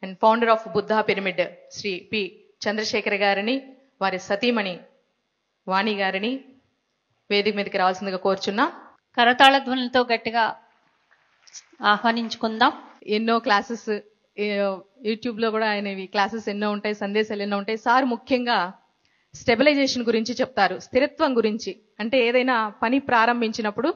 And founder of Buddha pyramid Shri P Chandrashekar గారిని, వారి సతీమణి వాణి గారిని వేదిక మీదకి రావాల్సిందిగా కోరుచున్నా. కరతాళ ధ్వనులతో గట్టిగా ఆహ్వానించుకుందాం. ఎన్నో క్లాసెస్ యూట్యూబ్లో కూడా ఆయనవి క్లాసెస్ ఎన్నో ఉంటాయి, సందేశాలు ఎన్నో ఉంటాయి. సార్ ముఖ్యంగా స్టెబిలైజేషన్ గురించి చెప్తారు, స్థిరత్వం గురించి. అంటే ఏదైనా పని ప్రారంభించినప్పుడు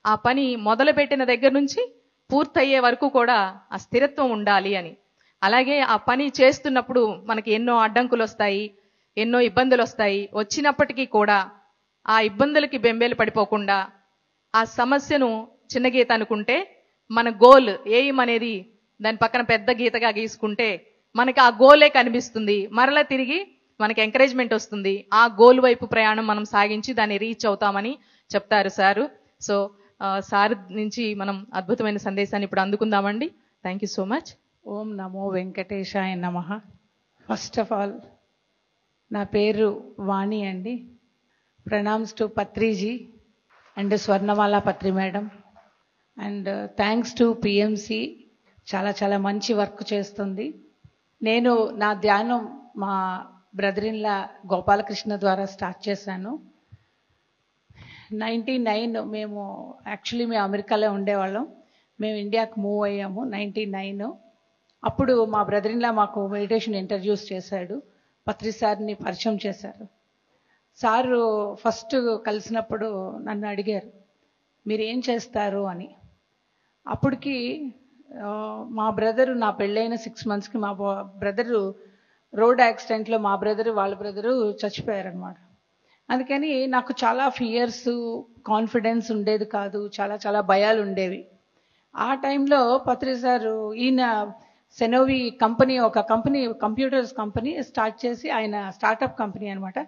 ఆ పని మొదలుపెట్టిన దగ్గర నుంచి పూర్తయ్యే వరకు కూడా ఆ స్థిరత్వం ఉండాలి అని. అలాగే ఆ పని చేస్తున్నప్పుడు మనకి ఎన్నో అడ్డంకులు వస్తాయి, ఎన్నో ఇబ్బందులు వస్తాయి. వచ్చినప్పటికీ కూడా ఆ ఇబ్బందులకి బెంబేలు పడిపోకుండా ఆ సమస్యను చిన్న గీత అనుకుంటే, మన గోల్ ఎయిమ్ అనేది దాని పక్కన పెద్ద గీతగా గీసుకుంటే మనకి ఆ గోలే కనిపిస్తుంది. మరలా తిరిగి మనకి ఎంకరేజ్మెంట్ వస్తుంది. ఆ గోల్ వైపు ప్రయాణం మనం సాగించి దాన్ని రీచ్ అవుతామని చెప్తారు సారు. సో సార్ నుంచి మనం అద్భుతమైన సందేశాన్ని ఇప్పుడు అందుకుందామండి. Thank you so much. ఓం నమో వెంకటేశాయ నమః. ఫస్ట్ ఆఫ్ ఆల్ నా పేరు వాణి అండి. Pranams to Patriji and Swarnamala Patri madam. And thanks to PMC, చాలా చాలా మంచి వర్క్ చేస్తుంది. నేను నా ధ్యానం మా బ్రదరిన్లా గోపాలకృష్ణ ద్వారా స్టార్ట్ చేశాను. 99 మేము అమెరికాలో ఉండేవాళ్ళం. మేము ఇండియాకు మూవ్ అయ్యాము 99. అప్పుడు మా బ్రదరిన్లా మాకు మెడిటేషన్ ఇంట్రడ్యూస్ చేశాడు, పత్రి సార్ని పరిచయం చేశారు. సారు ఫస్ట్ కలిసినప్పుడు నన్ను అడిగారు, మీరు ఏం చేస్తారు అని. అప్పటికి మా బ్రదరు, నా పెళ్ళైన 6 monthsకి మా బ్రదరు రోడ్ యాక్సిడెంట్లో మా బ్రదరు వాళ్ళ బ్రదరు చచ్చిపోయారనమాట. అందుకని నాకు చాలా ఫియర్స్, కాన్ఫిడెన్స్ ఉండేది కాదు, చాలా చాలా భయాలు ఉండేవి. ఆ టైంలో పత్రి సారు ఈయన సెనోవి కంపెనీ, ఒక కంపెనీ, కంప్యూటర్స్ కంపెనీ స్టార్ట్ చేసి, ఆయన స్టార్టప్ కంపెనీ అనమాట,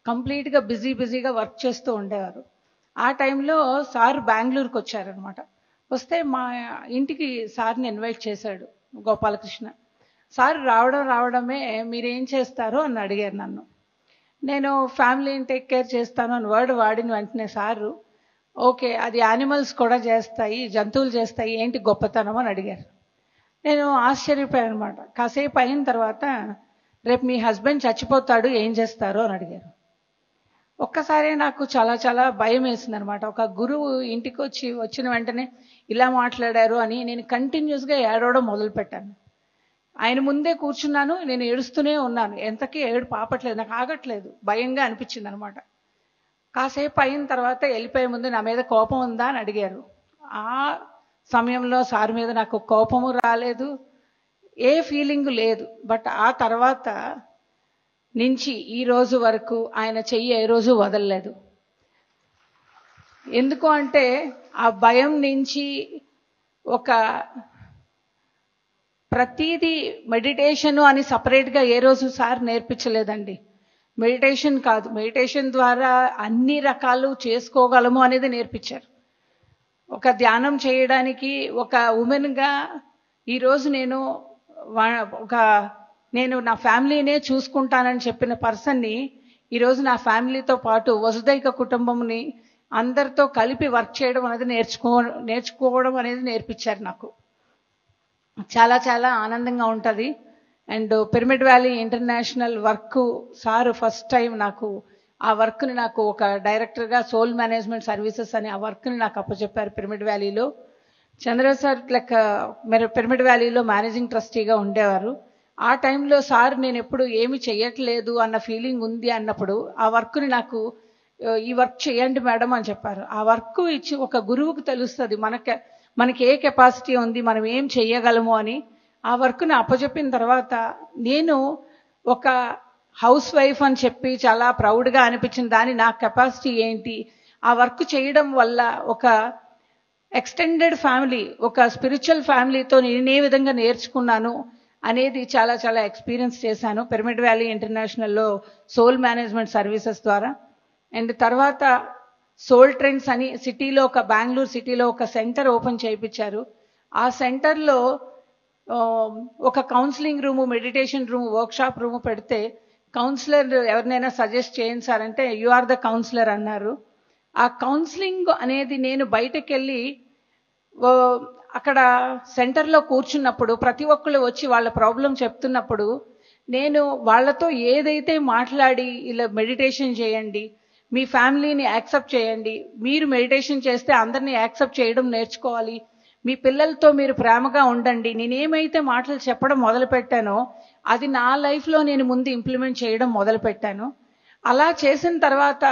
కంప్లీట్గా బిజీగా వర్క్ చేస్తూ ఉండేవారు. ఆ టైంలో సార్ బెంగళూరుకి వచ్చారనమాట. వస్తే మా ఇంటికి సార్ని ఇన్వైట్ చేశాడు గోపాలకృష్ణ. సార్ రావడమే మీరేం చేస్తారో అని అడిగారు నన్ను. నేను ఫ్యామిలీని టేక్ కేర్ చేస్తాను అని వర్డ్ వాడిన వెంటనే సారు, ఓకే అది యానిమల్స్ కూడా చేస్తాయి, జంతువులు చేస్తాయి, ఏంటి గొప్పతనం అని అడిగారు. నేను ఆశ్చర్యపోయాను అనమాట. కాసేపు అయిన తర్వాత, రేపు మీ హస్బెండ్ చచ్చిపోతాడు, ఏం చేస్తారు అని అడిగారు. ఒక్కసారి నాకు చాలా చాలా భయం వేసింది అనమాట. ఒక గురువు ఇంటికి వచ్చిన వెంటనే ఇలా మాట్లాడారు అని నేను కంటిన్యూస్గా ఏడవడం మొదలుపెట్టాను. ఆయన ముందే కూర్చున్నాను, నేను ఏడుస్తూనే ఉన్నాను. ఎంతకీ ఏడుపు ఆపట్లేదు, నాకు ఆగట్లేదు, భయంగా అనిపించింది అనమాట. కాసేపు అయిన తర్వాత వెళ్ళిపోయే ముందు నా మీద కోపం ఉందా అని అడిగారు. ఆ సమయంలో సార్ మీద నాకు కోపము రాలేదు, ఏ ఫీలింగ్ లేదు. బట్ ఆ తర్వాత నుంచి ఈ రోజు వరకు ఆయన చెయ్యి ఏ రోజు వదలలేదు. ఎందుకు అంటే ఆ భయం నుంచి ఒక ప్రతిదీ మెడిటేషను అని సపరేట్గా ఏ రోజు సార్ నేర్పించలేదండి. మెడిటేషన్ కాదు, మెడిటేషన్ ద్వారా అన్ని రకాలు చేసుకోగలము అనేది నేర్పించారు. ఒక ధ్యానం చేయడానికి ఒక ఉమెన్గా ఈరోజు నేను నా ఫ్యామిలీనే చూసుకుంటానని చెప్పిన పర్సన్ని ఈరోజు నా ఫ్యామిలీతో పాటు వసుదైక కుటుంబంని అందరితో కలిపి వర్క్ చేయడం అనేది నేర్చుకోవడం అనేది నేర్పించారు నాకు. చాలా చాలా ఆనందంగా ఉంటుంది. And pyramid valley international work sir first time నాకు ఆ వర్క్ని నాకు ఒక డైరెక్టర్గా సోల్ మేనేజ్మెంట్ సర్వీసెస్ అని ఆ వర్క్ని నాకు అప్పచెప్పారు పిరమిడ్ వ్యాలీలో. చంద్ర సార్ పిరమిడ్ వ్యాలీలో మేనేజింగ్ ట్రస్టీగా ఉండేవారు. ఆ టైంలో సార్ నేను ఎప్పుడు ఏమి చెయ్యట్లేదు అన్న ఫీలింగ్ ఉంది అన్నప్పుడు ఆ వర్క్ని నాకు ఈ వర్క్ చేయండి మేడం అని చెప్పారు. ఆ వర్క్ ఇచ్చి ఒక గురువుకు తెలుస్తుంది మనకి ఏ కెపాసిటీ ఉంది, మనం ఏం చెయ్యగలము అని. ఆ వర్క్ని అప్పచెప్పిన తర్వాత నేను ఒక హౌస్ వైఫ్ అని చెప్పి చాలా ప్రౌడ్గా అనిపించిన దాన్ని నా కెపాసిటీ ఏంటి, ఆ వర్క్ చేయడం వల్ల ఒక ఎక్స్టెండెడ్ ఫ్యామిలీ, ఒక స్పిరిచువల్ ఫ్యామిలీతో నేను ఏ విధంగా నేర్చుకున్నాను అనేది చాలా చాలా ఎక్స్పీరియన్స్ చేశాను పిరమిడ్ వ్యాలీ ఇంటర్నేషనల్లో సోల్ మేనేజ్మెంట్ సర్వీసెస్ ద్వారా. అండ్ తర్వాత సోల్ ట్రెండ్స్ అని సిటీలో బెంగళూరు సిటీలో ఒక సెంటర్ ఓపెన్ చేయించారు. ఆ సెంటర్లో ఒక counselling room, meditation room, workshop room పెడితే కౌన్సిలర్ ఎవరినైనా సజెస్ట్ చేయించారంటే యు ఆర్ ద కౌన్సిలర్ అన్నారు. ఆ కౌన్సిలింగ్ అనేది నేను బయటకు వెళ్ళి అక్కడ సెంటర్లో కూర్చున్నప్పుడు ప్రతి ఒక్కళ్ళు వచ్చి వాళ్ళ ప్రాబ్లం చెప్తున్నప్పుడు నేను వాళ్ళతో ఏదైతే మాట్లాడి ఇలా మెడిటేషన్ చేయండి, మీ ఫ్యామిలీని యాక్సెప్ట్ చేయండి, మీరు మెడిటేషన్ చేస్తే అందరినీ యాక్సెప్ట్ చేయడం నేర్చుకోవాలి, మీ పిల్లలతో మీరు ప్రేమగా ఉండండి, నేనేమైతే మాటలు చెప్పడం మొదలుపెట్టానో అది నా లైఫ్లో నేను ముందు ఇంప్లిమెంట్ చేయడం మొదలుపెట్టాను. అలా చేసిన తర్వాత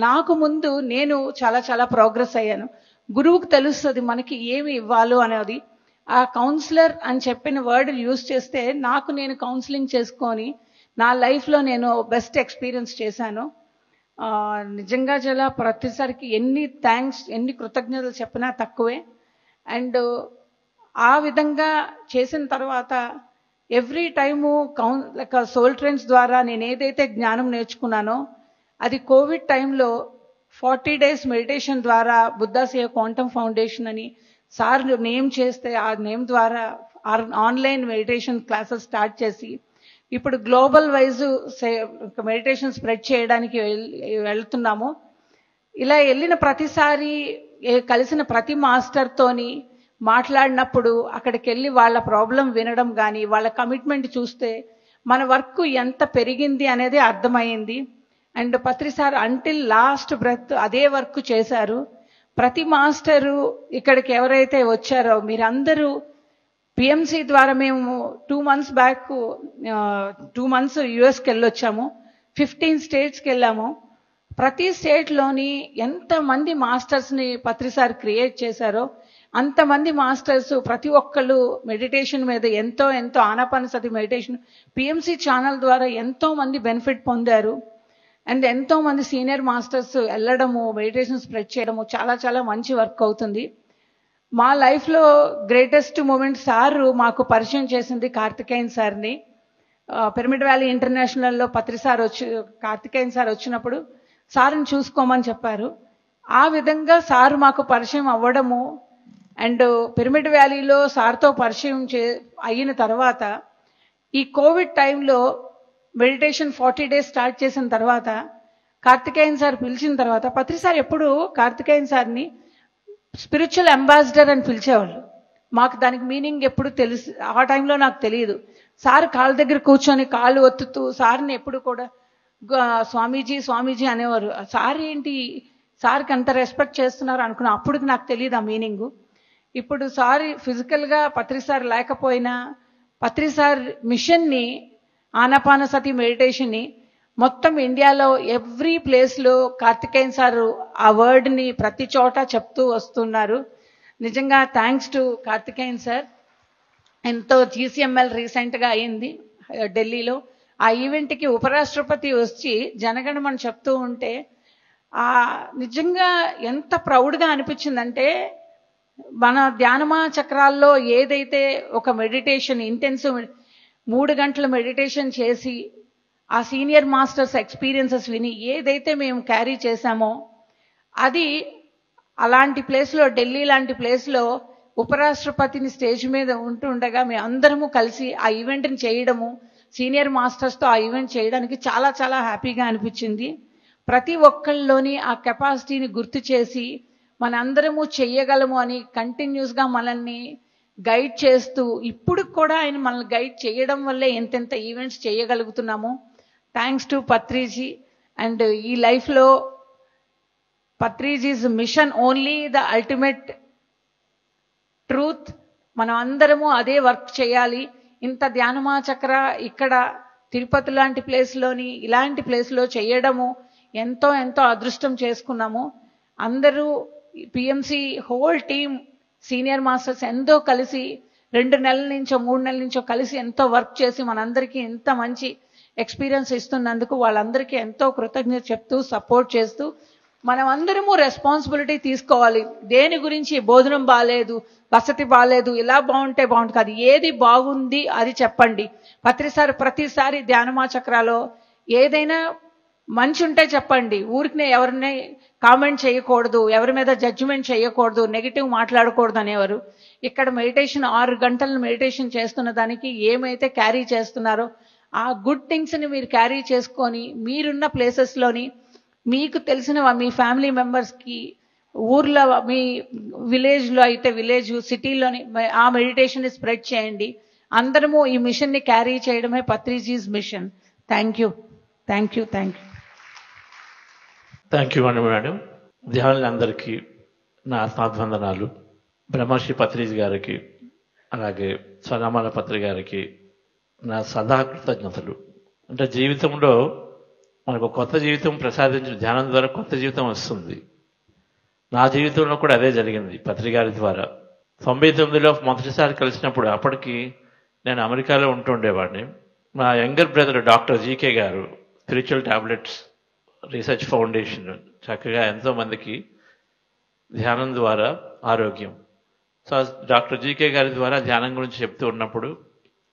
నాకు ముందు నేను చాలా చాలా ప్రోగ్రెస్ అయ్యాను. గురువుకు తెలుస్తుంది మనకి ఏమి ఇవ్వాలో అనేది. ఆ కౌన్సిలర్ అని చెప్పిన వర్డ్ యూజ్ చేస్తే నాకు నేను కౌన్సిలింగ్ చేసుకొని నా లైఫ్లో నేను బెస్ట్ ఎక్స్పీరియన్స్ చేశాను. నిజంగా చాలా ప్రతిసారికి ఎన్ని థ్యాంక్స్, ఎన్ని కృతజ్ఞతలు చెప్పినా తక్కువే. అండ్ ఆ విధంగా చేసిన తర్వాత ఎవ్రీ టైము సోల్ ట్రైన్స్ ద్వారా నేను ఏదైతే జ్ఞానం నేర్చుకున్నానో అది కోవిడ్ టైంలో 40 days మెడిటేషన్ ద్వారా బుద్ధా సేవ క్వాంటమ్ ఫౌండేషన్ అని సార్ నేమ్ చేస్తే ఆ నేమ్ ద్వారా ఆన్లైన్ మెడిటేషన్ క్లాసెస్ స్టార్ట్ చేసి ఇప్పుడు గ్లోబల్ వైజ్ మెడిటేషన్ స్ప్రెడ్ చేయడానికి వెళ్తున్నాము. ఇలా వెళ్ళిన ప్రతిసారి కలిసిన ప్రతి మాస్టర్తోని మాట్లాడినప్పుడు అక్కడికి వెళ్ళి వాళ్ళ ప్రాబ్లం వినడం కానీ వాళ్ళ కమిట్మెంట్ చూస్తే మన వర్క్ ఎంత పెరిగింది అనేది అర్థమైంది. And Patri sir until last breath అదే వర్క్ చేశారు. ప్రతి మాస్టరు ఇక్కడికి ఎవరైతే వచ్చారో మీరందరూ పిఎంసి ద్వారా మేము 2 months బ్యాక్ 2 months యుఎస్కి వెళ్ళొచ్చాము, 15 states వెళ్ళాము. ప్రతి స్టేట్లోని ఎంతమంది మాస్టర్స్ని పత్రి సార్ క్రియేట్ చేశారో అంతమంది మాస్టర్స్ ప్రతి ఒక్కళ్ళు మెడిటేషన్ మీద ఎంతో ఎంతో ఆనాపానసతి మెడిటేషన్ పిఎంసి ఛానల్ ద్వారా ఎంతో మంది బెనిఫిట్ పొందారు. అండ్ ఎంతో మంది సీనియర్ మాస్టర్స్ వెళ్ళడము, మెడిటేషన్ స్ప్రెడ్ చేయడము చాలా చాలా మంచి వర్క్ అవుతుంది. మా లైఫ్లో గ్రేటెస్ట్ మూమెంట్ సారు మాకు పరిచయం చేసింది కార్తికేయన్ సార్ని. పిరమిడ్ వ్యాలీ ఇంటర్నేషనల్లో కార్తికేయన్ సార్ వచ్చినప్పుడు సార్ని చూసుకోమని చెప్పారు. ఆ విధంగా సార్ మాకు పరిచయం అవ్వడము అండ్ పిరమిడ్ వ్యాలీలో సార్తో పరిచయం అయిన తర్వాత ఈ కోవిడ్ టైంలో మెడిటేషన్ 40 days స్టార్ట్ చేసిన తర్వాత కార్తికేయన్ సార్ పిలిచిన తర్వాత పత్రి సార్ ఎప్పుడు కార్తికేయన్ సార్ని స్పిరిచువల్ అంబాసిడర్ అని పిలిచేవాళ్ళు. మాకు దానికి మీనింగ్ ఎప్పుడు తెలుసు, ఆ టైంలో నాకు తెలియదు. సార్ కాళ్ళ దగ్గర కూర్చొని కాళ్ళు ఒత్తుతూ సార్ని ఎప్పుడు కూడా స్వామీజీ స్వామీజీ అనేవారు. సార్ ఏంటి సార్కి అంత రెస్పెక్ట్ చేస్తున్నారు అనుకున్నా, అప్పుడు నాకు తెలియదు ఆ మీనింగు. ఇప్పుడు సార్ ఫిజికల్గా పత్రి సార్ లేకపోయినా పత్రి సార్ మిషన్ని ఆనాపానసతి మెడిటేషన్ని మొత్తం ఇండియాలో ఎవ్రీ ప్లేస్లో కార్తికేయన్ సార్ ఆ వర్డ్ని ప్రతి చోట చెప్తూ వస్తున్నారు. నిజంగా థ్యాంక్స్ టు కార్తికేయన్ సార్. ఎంతో GCML రీసెంట్గా అయింది ఢిల్లీలో. ఆ ఈవెంట్కి ఉపరాష్ట్రపతి వచ్చి జనగణమని చెప్తూ ఉంటే నిజంగా ఎంత ప్రౌడ్గా అనిపించిందంటే మన ధ్యానమా చక్రాల్లో ఏదైతే ఒక మెడిటేషన్ ఇంటెన్సివ్ 3 గంటల మెడిటేషన్ చేసి ఆ సీనియర్ మాస్టర్స్ ఎక్స్పీరియన్సెస్ విని ఏదైతే మేము క్యారీ చేశామో అది అలాంటి ప్లేస్లో, ఢిల్లీ లాంటి ప్లేస్లో ఉపరాష్ట్రపతిని స్టేజ్ మీద ఉంటుండగా మేము అందరము కలిసి ఆ ఈవెంట్ని చేయడము, సీనియర్ మాస్టర్స్తో ఆ ఈవెంట్ చేయడానికి చాలా చాలా హ్యాపీగా అనిపించింది. ప్రతి ఒక్కళ్ళలోని ఆ కెపాసిటీని గుర్తు చేసి మనందరము చెయ్యగలము అని కంటిన్యూస్గా మనల్ని గైడ్ చేస్తూ ఇప్పుడు కూడా ఆయన మనల్ని గైడ్ చేయడం వల్లే ఎంతెంత ఈవెంట్స్ చేయగలుగుతున్నాము. Thanks to Patriji. అండ్ ఈ లైఫ్లో Patriji's mission only the ultimate truth. మనం అందరము అదే వర్క్ చేయాలి. ఇంత ధ్యానమా చక్ర ఇక్కడ తిరుపతి లాంటి ప్లేస్లోని ఇలాంటి ప్లేస్లో చేయడము ఎంతో ఎంతో అదృష్టం చేసుకున్నాము. అందరూ PMC whole team senior masters ఎంతో కలిసి 2 నెలల నుంచో 3 నెలల నుంచో కలిసి ఎంతో వర్క్ చేసి మనందరికీ ఎంత మంచి ఎక్స్పీరియన్స్ ఇస్తున్నందుకు వాళ్ళందరికీ ఎంతో కృతజ్ఞత చెప్తూ సపోర్ట్ చేస్తూ మనం అందరము రెస్పాన్సిబిలిటీ తీసుకోవాలి. దేని గురించి భోజనం బాగాలేదు, వసతి బాగాలేదు, ఇలా బాగుంటే బాగుంటుంది కాదు, ఏది బాగుంది అది చెప్పండి. ప్రతిసారి ధ్యానమా చక్రాలో ఏదైనా మంచి ఉంటే చెప్పండి, ఊరికినే ఎవరిని కామెంట్ చేయకూడదు, ఎవరి మీద జడ్జిమెంట్ చేయకూడదు, నెగిటివ్ మాట్లాడకూడదు అనేవారు. ఇక్కడ మెడిటేషన్ 6 గంటలు మెడిటేషన్ చేస్తున్న దానికి ఏమైతే క్యారీ చేస్తున్నారో ఆ గుడ్ థింగ్స్ని మీరు క్యారీ చేసుకొని మీరున్న ప్లేసెస్లోని మీకు తెలిసిన మీ ఫ్యామిలీ మెంబర్స్కి ఊర్లో మీ విలేజ్లో అయితే విలేజ్, సిటీలోని ఆ మెడిటేషన్ స్ప్రెడ్ చేయండి. అందరము ఈ మిషన్ని క్యారీ చేయడమే Patriji's mission. Thank you, thank you, thank you. Thank you అండి మేడం. ధ్యానులందరికీ నా ఆత్మాభివందనాలు. బ్రహ్మశ్రీ పత్రిజీ గారికి అలాగే స్వనామాల పత్రి గారికి నా సదా కృతజ్ఞతలు. అంటే జీవితంలో మనకు కొత్త జీవితం ప్రసాదించిన ధ్యానం ద్వారా కొత్త జీవితం వస్తుంది. నా జీవితంలో కూడా అదే జరిగింది పత్రి గారి ద్వారా. 99లో మొదటిసారి కలిసినప్పుడు, అప్పటికి నేను అమెరికాలో ఉంటుండేవాడిని. మా యంగర్ బ్రదర్ డాక్టర్ జీకే గారు స్పిరిచువల్ టాబ్లెట్స్ రీసెర్చ్ ఫౌండేషన్ చక్కగా ఎంతోమందికి ధ్యానం ద్వారా ఆరోగ్యం. సో డాక్టర్ జీకే గారి ద్వారా ధ్యానం గురించి చెప్తూ ఉన్నప్పుడు,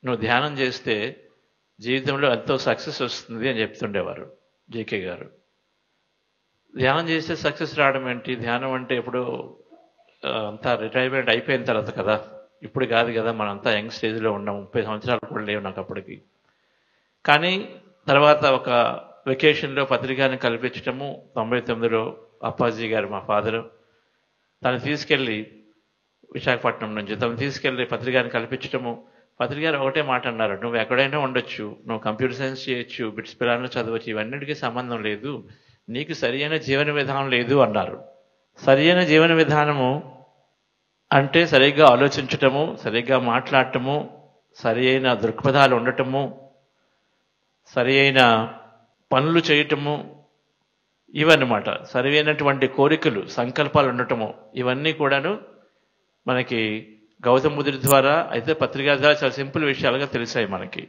నువ్వు ధ్యానం చేస్తే జీవితంలో ఎంతో సక్సెస్ వస్తుంది అని చెప్తుండేవారు జీకే గారు. ధ్యానం చేస్తే సక్సెస్ రావడం ఏంటి? ధ్యానం అంటే ఎప్పుడు అంతా రిటైర్మెంట్ అయిపోయిన తర్వాత కదా, ఇప్పుడు కాదు కదా, మనంతా యంగ్ స్టేజ్లో ఉన్నాం. 30 సంవత్సరాలు కూడా లేవు నాకు అప్పటికి. కానీ తర్వాత ఒక వెకేషన్లో పత్రికని కల్పించటము 99లో అప్పాజీ గారు మా ఫాదరు తను తీసుకెళ్ళి విశాఖపట్నం నుంచి తను తీసుకెళ్ళి పత్రికని కల్పించటము. పత్రికారు ఒకటే మాట అన్నారు, నువ్వు ఎక్కడైనా ఉండొచ్చు, నువ్వు కంప్యూటర్ సైన్స్ చేయొచ్చు, బిట్స్ పిల్లలను చదవచ్చు, ఇవన్నిటికీ సంబంధం లేదు, నీకు సరియైన జీవన విధానం లేదు అన్నారు. సరియైన జీవన విధానము అంటే సరిగ్గా ఆలోచించటము, సరిగ్గా మాట్లాడటము, సరి అయిన దృక్పథాలు ఉండటము, సరి అయిన పనులు చేయటము, ఇవన్నమాట. సరైనటువంటి కోరికలు, సంకల్పాలు ఉండటము, ఇవన్నీ కూడాను మనకి గౌతమ బుద్ధుడి ద్వారా అయితే పత్రికా ద్వారా చాలా సింపుల్ విషయాలుగా తెలిసాయి మనకి.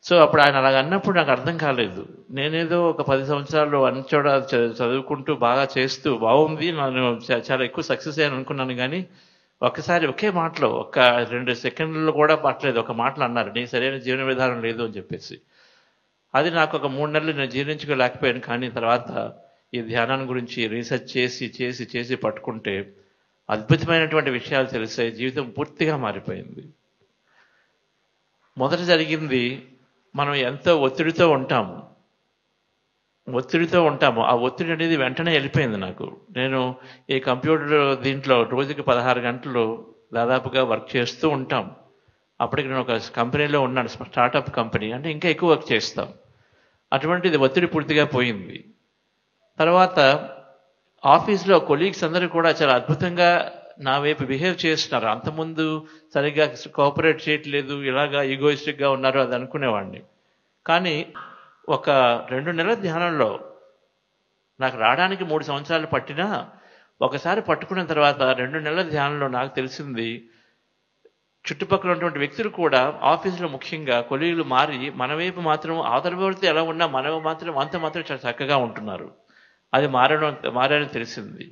సో అప్పుడు ఆయన అలాగ అన్నప్పుడు నాకు అర్థం కాలేదు. నేనేదో ఒక 10 సంవత్సరాలు అన్ని చోట చదువుకుంటూ బాగా చేస్తూ బాగుంది, నేను చాలా ఎక్కువ సక్సెస్ అయ్యాను అనుకున్నాను. కానీ ఒక్కసారి ఒకే మాటలో 1-2 సెకండ్లలో కూడా పట్టలేదు, ఒక మాటలు అన్నారు, నీ సరైన జీవన విధానం లేదు అని చెప్పేసి. అది నాకు ఒక 3 నెలలు నేను జీర్ణించుకోలేకపోయాను. కానీ తర్వాత ఈ ధ్యానాన్ని గురించి రీసెర్చ్ చేసి చేసి చేసి పట్టుకుంటే అద్భుతమైనటువంటి విషయాలు తెలిసాయి. జీవితం పూర్తిగా మారిపోయింది. మొదట జరిగింది, మనం ఎంతో ఒత్తిడితో ఉంటాము. ఆ ఒత్తిడి అనేది వెంటనే వెళ్ళిపోయింది నాకు. నేను ఈ కంప్యూటర్ దీంట్లో రోజుకి 16 గంటలు దాదాపుగా వర్క్ చేస్తూ ఉంటాం. అప్పటికి నేను ఒక కంపెనీలో ఉన్నాను, స్టార్టప్ కంపెనీ, అంటే ఇంకా ఎక్కువ వర్క్ చేస్తాం. అటువంటిది ఒత్తిడి పూర్తిగా పోయింది. తర్వాత ఆఫీస్లో కొలీగ్స్ అందరూ కూడా చాలా అద్భుతంగా నా వైపు బిహేవ్ చేస్తున్నారు. అంతకుముందు సరిగ్గా కోఆపరేట్ చేయట్లేదు, ఇలాగా ఈగోయిస్టిక్గా ఉన్నారు అది అనుకునేవాడిని. కానీ ఒక 2 నెలల ధ్యానంలో నాకు రావడానికి 3 సంవత్సరాలు పట్టినా, ఒకసారి పట్టుకున్న తర్వాత 2 నెలల ధ్యానంలో నాకు తెలిసింది, చుట్టుపక్కల ఉన్నటువంటి వ్యక్తులు కూడా ఆఫీసులో ముఖ్యంగా కొలీగులు మారి మన వైపు మాత్రం ఆదరపడితే ఎలా ఉన్నా మన మాత్రం అంత మాత్రం చాలా చక్కగా ఉంటున్నారు. అది మారని తెలిసింది.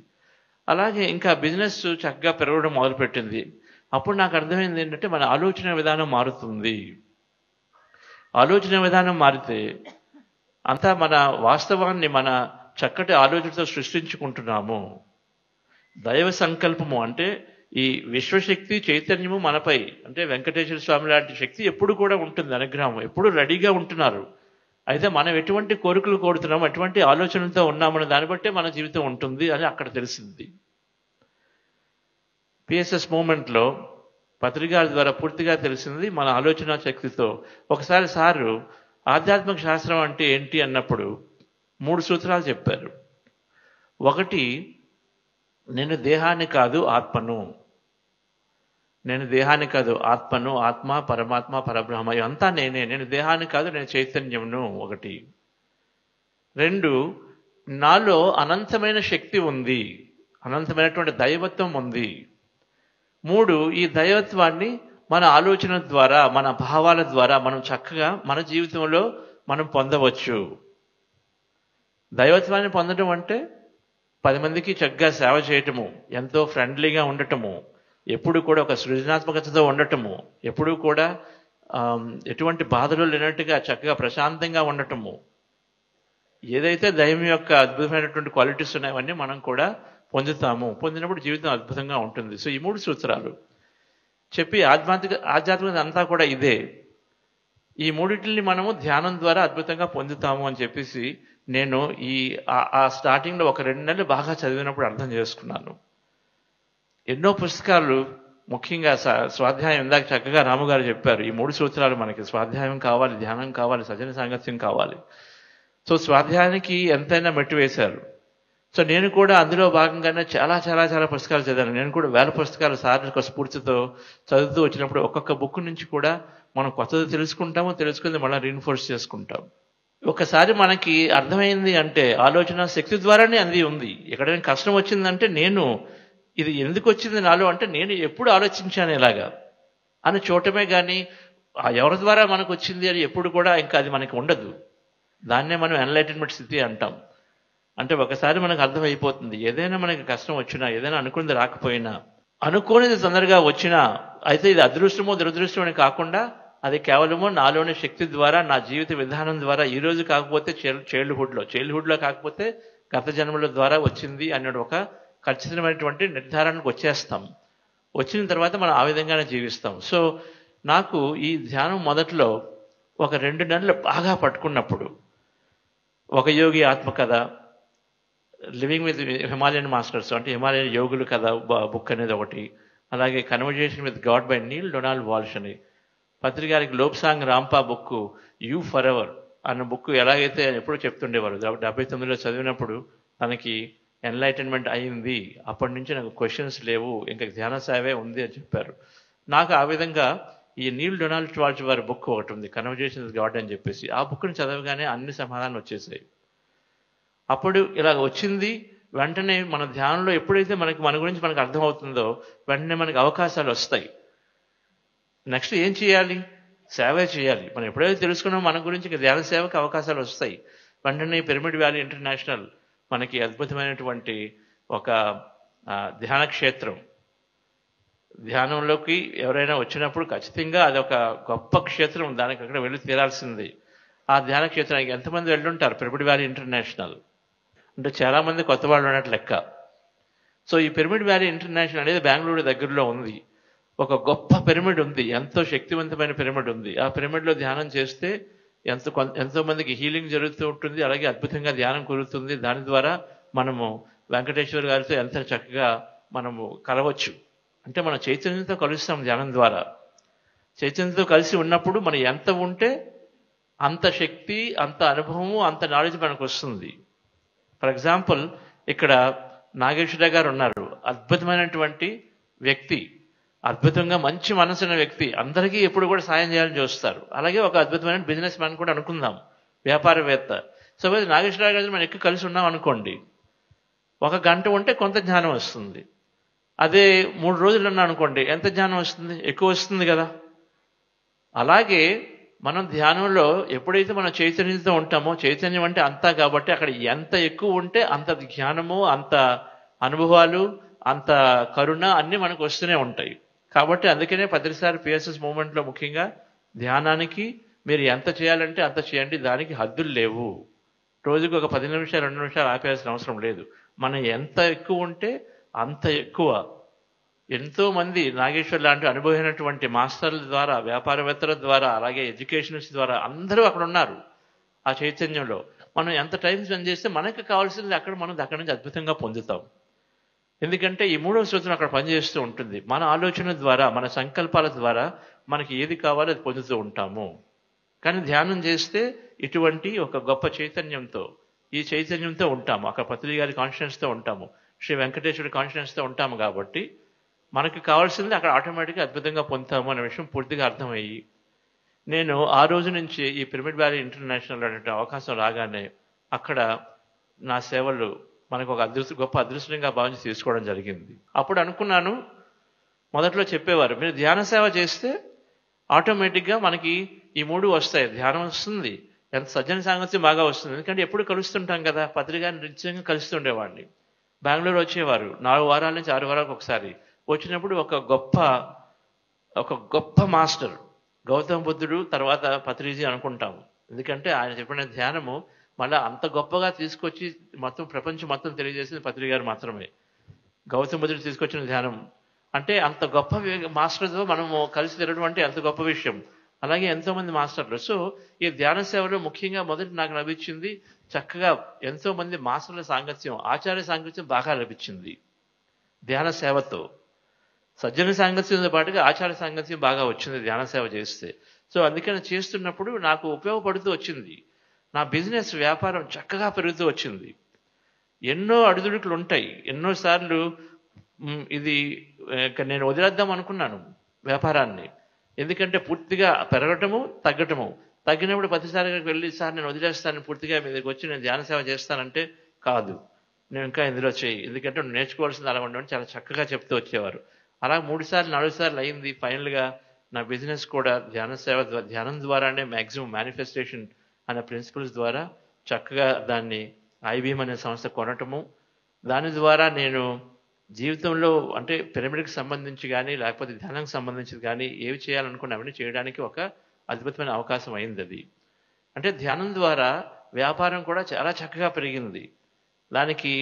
అలాగే ఇంకా బిజినెస్ చక్కగా పెరగడం మొదలుపెట్టింది. అప్పుడు నాకు అర్థమైంది ఏంటంటే మన ఆలోచన విధానం మారుతుంది. ఆలోచన విధానం మారితే అంతా మన వాస్తవాన్ని మన చక్కటి ఆలోచనతో సృష్టించుకుంటున్నాము. దైవ సంకల్పము అంటే ఈ విశ్వశక్తి చైతన్యము మనపై, అంటే వెంకటేశ్వర స్వామి లాంటి శక్తి ఎప్పుడు కూడా ఉంటుంది, అనుగ్రహం ఎప్పుడు రెడీగా ఉంటున్నారు. అయితే మనం ఎటువంటి కోరికలు కోరుతున్నాము, ఎటువంటి ఆలోచనలతో ఉన్నామని దాన్ని బట్టే మన జీవితం ఉంటుంది అని అక్కడ తెలిసింది. పిఎస్ఎస్ మూమెంట్లో పత్రికాల ద్వారా పూర్తిగా తెలిసింది మన ఆలోచన శక్తితో. ఒకసారి సారు ఆధ్యాత్మిక శాస్త్రం అంటే ఏంటి అన్నప్పుడు 3 సూత్రాలు చెప్పారు. ఒకటి, నేను దేహాన్ని కాదు ఆత్మను, నేను దేహాన్ని కాదు ఆత్మను, ఆత్మ పరమాత్మ పరబ్రహ్మ అంతా నేనే, నేను దేహాన్ని కాదు, నేను చైతన్యమును. 1. 2, నాలో అనంతమైన శక్తి ఉంది, అనంతమైనటువంటి దైవత్వం ఉంది. 3, ఈ దైవత్వాన్ని మన ఆలోచన ద్వారా, మన భావాల ద్వారా మనం చక్కగా మన జీవితంలో మనం పొందవచ్చు. దైవత్వాన్ని పొందడం అంటే 10 మందికి చక్కగా సేవ చేయటము, ఎంతో ఫ్రెండ్లీగా ఉండటము, ఎప్పుడు కూడా ఒక సృజనాత్మకతతో ఉండటము, ఎప్పుడూ కూడా ఎటువంటి బాధలు లేనట్టుగా చక్కగా ప్రశాంతంగా ఉండటము. ఏదైతే దైవం యొక్క అద్భుతమైనటువంటి క్వాలిటీస్ ఉన్నాయవన్నీ మనం కూడా పొందుతాము. పొందినప్పుడు జీవితం అద్భుతంగా ఉంటుంది. సో ఈ 3 సూత్రాలు చెప్పి ఆధ్యాత్మికత అంతా కూడా ఇదే. ఈ మూడింటిని మనము ధ్యానం ద్వారా అద్భుతంగా పొందుతాము అని చెప్పేసి నేను ఆ స్టార్టింగ్లో ఒక 2 నెలలు బాగా చదివినప్పుడు అర్థం చేసుకున్నాను. ఎన్నో పుస్తకాలు, ముఖ్యంగా స్వాధ్యాయం, ఇందాక చక్కగా రాముగారు చెప్పారు, ఈ 3 సూత్రాలు మనకి స్వాధ్యాయం కావాలి, ధ్యానం కావాలి, సజ్జన సాంగత్యం కావాలి. సో స్వాధ్యాయానికి ఎంతైనా మెట్టు వేశారు. సో నేను కూడా అందులో భాగంగానే చాలా చాలా చాలా పుస్తకాలు చదివాను. నేను కూడా 1000 పుస్తకాలు శారీరక స్ఫూర్తితో చదువుతూ వచ్చినప్పుడు ఒక్కొక్క బుక్ నుంచి కూడా మనం కొత్తది తెలుసుకుంది మళ్ళీ రీఇన్ఫోర్స్ చేసుకుంటాం. ఒకసారి మనకి అర్థమైంది అంటే ఆలోచన శక్తి ద్వారానే అది ఉంది. ఎక్కడైనా కష్టం వచ్చిందంటే నేను ఇది ఎందుకు వచ్చింది నాలో అంటే నేను ఎప్పుడు ఆలోచించాను ఇలాగా అని చూడటమే కానీ ఎవరి ద్వారా మనకు వచ్చింది అని ఎప్పుడు కూడా ఇంకా అది మనకి ఉండదు. దాన్నే మనం ఎన్లైటన్మెంట్ స్థితి అంటాం. అంటే ఒకసారి మనకు అర్థమైపోతుంది, ఏదైనా మనకి కష్టం వచ్చినా, ఏదైనా అనుకున్నది రాకపోయినా, అనుకోనిది తొందరగా వచ్చినా, అయితే ఇది అదృష్టమో దురదృష్టమో అని కాకుండా అది కేవలము నాలోని శక్తి ద్వారా, నా జీవిత విధానం ద్వారా, ఈ రోజు కాకపోతే చైల్డ్హుడ్లో కాకపోతే గత జన్మల ద్వారా వచ్చింది అన్నది ఒక ఖచ్చితమైనటువంటి నిర్ధారణకు వచ్చేస్తాం. వచ్చిన తర్వాత మనం ఆ విధంగానే జీవిస్తాం. సో నాకు ఈ ధ్యానం మొదట్లో ఒక 2 నెలలు బాగా పట్టుకున్నప్పుడు, ఒక యోగి ఆత్మకథ, లివింగ్ విత్ హిమాలయన్ మాస్టర్స్ అంటే హిమాలయన్ యోగులు కథ బుక్ అనేది ఒకటి, అలాగే conversation with God by Neale Donald Walsch అని, పత్రికారికి Lobsang Rampa book you forever అన్న బుక్ ఎలాగైతే ఎప్పుడూ చెప్తుండేవారు. 79లో చదివినప్పుడు తనకి ఎన్లైటన్మెంట్ అయింది, అప్పటి నుంచి నాకు క్వశ్చన్స్ లేవు, ఇంకా ధ్యాన సేవే ఉంది అని చెప్పారు. నాకు ఆ విధంగా ఈ నీల్ డొనాల్డ్ వాల్ష్ వారి బుక్ ఒకటి ఉంది, కన్వర్జేషన్ విత్ గాడ్ అని చెప్పేసి, ఆ బుక్ని చదవగానే అన్ని సమాధానాలు వచ్చేసాయి. అప్పుడు ఇలా వచ్చింది. వెంటనే మన ధ్యానంలో ఎప్పుడైతే మన గురించి మనకు అర్థమవుతుందో వెంటనే మనకి అవకాశాలు వస్తాయి. నెక్స్ట్ ఏం చేయాలి? సేవే చేయాలి. మనం ఎప్పుడైతే తెలుసుకున్నామో మన గురించి ధ్యాన సేవకు అవకాశాలు వస్తాయి. వెంటనే పిరమిడ్ వ్యాలీ ఇంటర్నేషనల్ మనకి అద్భుతమైనటువంటి ఒక ధ్యాన క్షేత్రం. ధ్యానంలోకి ఎవరైనా వచ్చినప్పుడు ఖచ్చితంగా అదొక గొప్ప క్షేత్రం, దానికి అక్కడ వెళ్ళి తీరాల్సింది. ఆ ధ్యాన క్షేత్రానికి ఎంతమంది వెళ్ళుంటారు? పిరమిడ్ వ్యాలీ ఇంటర్నేషనల్ అంటే చాలామంది కొత్త వాళ్ళు ఉన్నట్టు లెక్క. సో ఈ పిరమిడ్ వ్యాలీ ఇంటర్నేషనల్ అనేది బెంగళూరు దగ్గరలో ఉంది. ఒక గొప్ప పిరమిడ్ ఉంది, ఎంతో శక్తివంతమైన పిరమిడ్ ఉంది. ఆ పిరమిడ్లో ధ్యానం చేస్తే ఎంతో మందికి హీలింగ్ జరుగుతూ ఉంటుంది, అలాగే అద్భుతంగా ధ్యానం కుదురుతుంది. దాని ద్వారా మనము వెంకటేశ్వర గారితో ఎంత చక్కగా మనము కలవచ్చు. అంటే మన చైతన్యంతో కలుస్తాం ధ్యానం ద్వారా. చైతన్యంతో కలిసి ఉన్నప్పుడు మనం ఎంత ఉంటే అంత శక్తి, అంత అనుభవము, అంత నాలెడ్జ్ మనకు వస్తుంది. ఫర్ ఎగ్జాంపుల్ ఇక్కడ నాగేశ్వర గారు ఉన్నారు, అద్భుతమైనటువంటి వ్యక్తి, అద్భుతంగా మంచి మనసున్న వ్యక్తి, అందరికీ ఎప్పుడు కూడా సాయం చేయాలని చూస్తారు. అలాగే ఒక అద్భుతమైన బిజినెస్ మ్యాన్ కూడా అనుకుందాం, వ్యాపారవేత్త. సో నాగేశ్వర గారు మనం ఎక్కువ కలిసి ఉన్నాం అనుకోండి, 1 గంట ఉంటే కొంత జ్ఞానం వస్తుంది. అదే 3 రోజులు ఉన్నా అనుకోండి, ఎంత జ్ఞానం వస్తుంది? ఎక్కువ వస్తుంది కదా. అలాగే మనం ధ్యానంలో ఎప్పుడైతే మనం చైతన్యంతో ఉంటామో, చైతన్యం అంటే అంతా కాబట్టి అక్కడ ఎంత ఎక్కువ ఉంటే అంత జ్ఞానము, అంత అనుభవాలు, అంత కరుణ అన్నీ మనకు వస్తూనే ఉంటాయి. కాబట్టి అందుకనే 10 సార్లు పిఎస్ఎస్ మూవ్మెంట్లో ముఖ్యంగా ధ్యానానికి మీరు ఎంత చేయాలంటే అంత చేయండి, దానికి హద్దులు లేవు. రోజుకు ఒక 10 నిమిషాలు 2 నిమిషాలు ఆపేయాల్సిన అవసరం లేదు. మనం ఎంత ఎక్కువ ఉంటే అంత ఎక్కువ. ఎంతో మంది నాగేశ్వర్ లాంటి అనుభవమైనటువంటి మాస్టర్ల ద్వారా, వ్యాపారవేత్తల ద్వారా, అలాగే ఎడ్యుకేషనిస్ట్ ద్వారా అందరూ అక్కడ ఉన్నారు. ఆ చైతన్యంలో మనం ఎంత టైం స్పెండ్ చేస్తే మనకు కావాల్సింది అక్కడ మనం అక్కడి నుంచి అద్భుతంగా పొందుతాం. ఎందుకంటే ఈ 3వ సూత్రం అక్కడ పనిచేస్తూ ఉంటుంది. మన ఆలోచన ద్వారా, మన సంకల్పాల ద్వారా మనకి ఏది కావాలో అది పొందుతూ ఉంటాము. కానీ ధ్యానం చేస్తే ఇటువంటి ఒక గొప్ప చైతన్యంతో, ఈ చైతన్యంతో ఉంటాము. అక్కడ పత్రి గారి కాన్షియన్స్తో ఉంటాము, శ్రీ వెంకటేశ్వరి కాన్షియన్స్తో ఉంటాము. కాబట్టి మనకి కావాల్సింది అక్కడ ఆటోమేటిక్గా అద్భుతంగా పొందుతాము అనే విషయం పూర్తిగా అర్థమయ్యి, నేను ఆ రోజు నుంచి ఈ పిరమిడ్ వ్యాలీ ఇంటర్నేషనల్ అనే అవకాశం రాగానే అక్కడ నా సేవలు మనకు ఒక గొప్ప అదృష్టంగా భావించి తీసుకోవడం జరిగింది. అప్పుడు అనుకున్నాను, మొదట్లో చెప్పేవారు మీరు ధ్యాన సేవ చేస్తే ఆటోమేటిక్గా మనకి ఈ 3 వస్తాయి. ధ్యానం వస్తుంది, ఎంత సజ్జన సాంగత్యం బాగా వస్తుంది. ఎందుకంటే ఎప్పుడు కలుస్తుంటాం కదా, పత్రికాని నిత్యంగా కలుస్తుండేవాడిని. బెంగళూరు వచ్చేవారు 4 వారాల నుంచి 6 వారాలకు ఒకసారి. వచ్చినప్పుడు ఒక గొప్ప మాస్టర్ గౌతమ బుద్ధుడు తర్వాత పత్రిజీ అనుకుంటాము. ఎందుకంటే ఆయన చెప్పిన ధ్యానము మళ్ళీ అంత గొప్పగా తీసుకొచ్చి మొత్తం ప్రపంచం మొత్తం తెలియజేసింది పత్రి గారు మాత్రమే. గౌతమ బుద్ధుడు తీసుకొచ్చిన ధ్యానం అంటే అంత గొప్ప మాస్టర్తో మనము కలిసి తిరగడం అంటే ఎంత గొప్ప విషయం. అలాగే ఎంతోమంది మాస్టర్లు. సో ఈ ధ్యాన సేవలో ముఖ్యంగా మొదటి నాకు లభించింది చక్కగా ఎంతోమంది మాస్టర్ల సాంగత్యం, ఆచార్య సాంగత్యం బాగా లభించింది ధ్యాన సేవతో. సజ్జన సాంగత్యంతో పాటుగా ఆచార్య సాంగత్యం బాగా వచ్చింది ధ్యాన సేవ చేస్తే. సో అందుకని చేస్తున్నప్పుడు నాకు ఉపయోగపడుతూ వచ్చింది. నా బిజినెస్ వ్యాపారం చక్కగా పెరుగుతూ వచ్చింది. ఎన్నో అడుగుడుకులు ఉంటాయి. ఎన్నోసార్లు ఇది నేను వదిలేద్దాం అనుకున్నాను వ్యాపారాన్ని. ఎందుకంటే పూర్తిగా పెరగటము తగ్గటము. తగ్గినప్పుడు ప్రతిసారి వెళ్ళి సార్ నేను వదిలేస్తాను, పూర్తిగా మీ దగ్గరికి వచ్చి నేను ధ్యాన సేవ చేస్తానంటే కాదు, నేను ఇంకా ఇందులో చేయి, ఎందుకంటే నువ్వు నేర్చుకోవాల్సింది అలా ఉండడం చాలా చక్కగా చెప్తూ వచ్చేవారు. అలా 3 సార్లు 4 సార్లు అయింది. ఫైనల్గా నా బిజినెస్ కూడా ధ్యానం ద్వారానే మ్యాక్సిమం మేనిఫెస్టేషన్ అనే ప్రిన్సిపల్స్ ద్వారా చక్కగా దాన్ని ఐబీఎం అనే సంస్థ కొనటము, దాని ద్వారా నేను జీవితంలో అంటే పిరమిడ్కి సంబంధించి కానీ లేకపోతే ధ్యానానికి సంబంధించి కానీ ఏవి చేయాలనుకున్నా అవన్నీ చేయడానికి ఒక అద్భుతమైన అవకాశం అయింది అది. అంటే ధ్యానం ద్వారా వ్యాపారం కూడా చాలా చక్కగా పెరిగింది. దానికి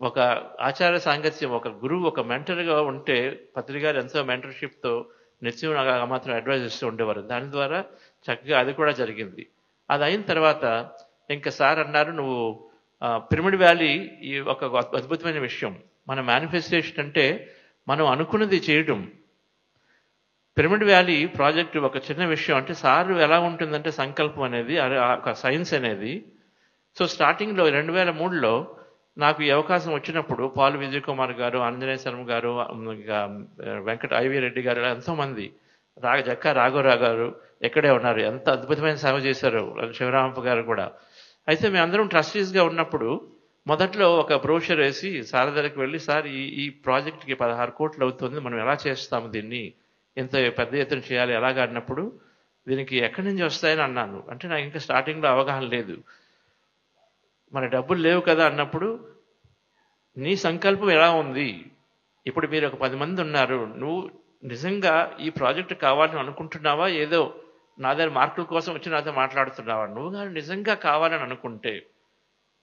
ఒక ఆచార్య సాంగత్యం, ఒక గురువు, ఒక మెంటర్గా ఉంటే పత్రి గారు ఎంతో మెంటర్షిప్తో నిత్యం నాకు మాత్రం అడ్వైజ్ ఇస్తూ ఉండేవారు. దాని ద్వారా చక్కగా అది కూడా జరిగింది. అది అయిన తర్వాత ఇంకా సార్ అన్నారు, నువ్వు పిరమిడ్ వ్యాలీ ఈ ఒక అద్భుతమైన విషయం. మన మేనిఫెస్టేషన్ అంటే మనం అనుకున్నది చేయడం. పిరమిడ్ వ్యాలీ ప్రాజెక్ట్ ఒక చిన్న విషయం. అంటే సార్ ఎలా ఉంటుందంటే సంకల్పం అనేది ఒక సైన్స్ అనేది. సో స్టార్టింగ్లో 2003లో నాకు ఈ అవకాశం వచ్చినప్పుడు పాల్ విజయ్ కుమార్ గారు, ఆంజనేయ శర్మ గారు, వెంకట ఐవి రెడ్డి గారు, ఎంతోమంది, జక్కా రాఘవరావు గారు ఎక్కడే ఉన్నారు, ఎంత అద్భుతమైన సేవ చేశారు, శివరామప్ప గారు కూడా. అయితే మేమందరం ట్రస్టీస్గా ఉన్నప్పుడు మొదట్లో ఒక బ్రోషర్ వేసి సార్ దగ్గరికి వెళ్ళి, సార్ ఈ ప్రాజెక్ట్కి 16 కోట్లు అవుతుంది, మనం ఎలా చేస్తాము దీన్ని, ఇంత పెద్ద ఎత్తున చేయాలి ఎలాగా అన్నప్పుడు, దీనికి ఎక్కడి నుంచి వస్తాయని అన్నాను. అంటే నాకు ఇంకా స్టార్టింగ్లో అవగాహన లేదు. మన డబ్బులు లేవు కదా అన్నప్పుడు, నీ సంకల్పం ఎలా ఉంది, ఇప్పుడు మీరు ఒక 10 మంది ఉన్నారు, నువ్వు నిజంగా ఈ ప్రాజెక్ట్ కావాలని అనుకుంటున్నావా, ఏదో నా దగ్గర మార్కుల కోసం వచ్చి నాతో మాట్లాడుతున్నావా, నువ్వు కానీ నిజంగా కావాలని అనుకుంటే,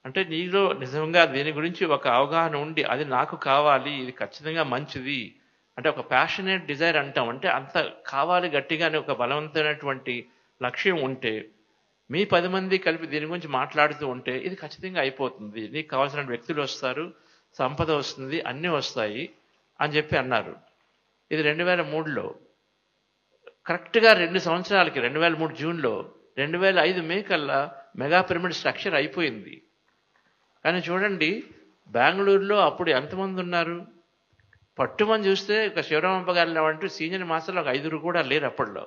అంటే నీలో నిజంగా దీని గురించి ఒక అవగాహన ఉండి అది నాకు కావాలి, ఇది ఖచ్చితంగా మంచిది అంటే ఒక ప్యాషనేట్ డిజైర్ అంటాం, అంటే అంత కావాలి గట్టిగానే ఒక బలవంతమైనటువంటి లక్ష్యం ఉంటే, మీ 10 మంది కలిపి దీని గురించి మాట్లాడుతూ ఉంటే ఇది ఖచ్చితంగా అయిపోతుంది, నీకు కావాల్సిన వ్యక్తులు వస్తారు, సంపద వస్తుంది, అన్నీ వస్తాయి అని చెప్పి అన్నారు. ఇది 2003లో. కరెక్ట్గా 2 సంవత్సరాలకి 2003 జూన్లో 2005 మే కల్లా మెగా పిరమిడ్ స్ట్రక్చర్ అయిపోయింది. కానీ చూడండి, బెంగళూరులో అప్పుడు ఎంతమంది ఉన్నారు, పట్టుమని చూస్తే ఒక శివరామప్ప గారిలో అంటూ సీనియర్ మాస్టర్లు ఒక 5 కూడా లేరు అప్పట్లో.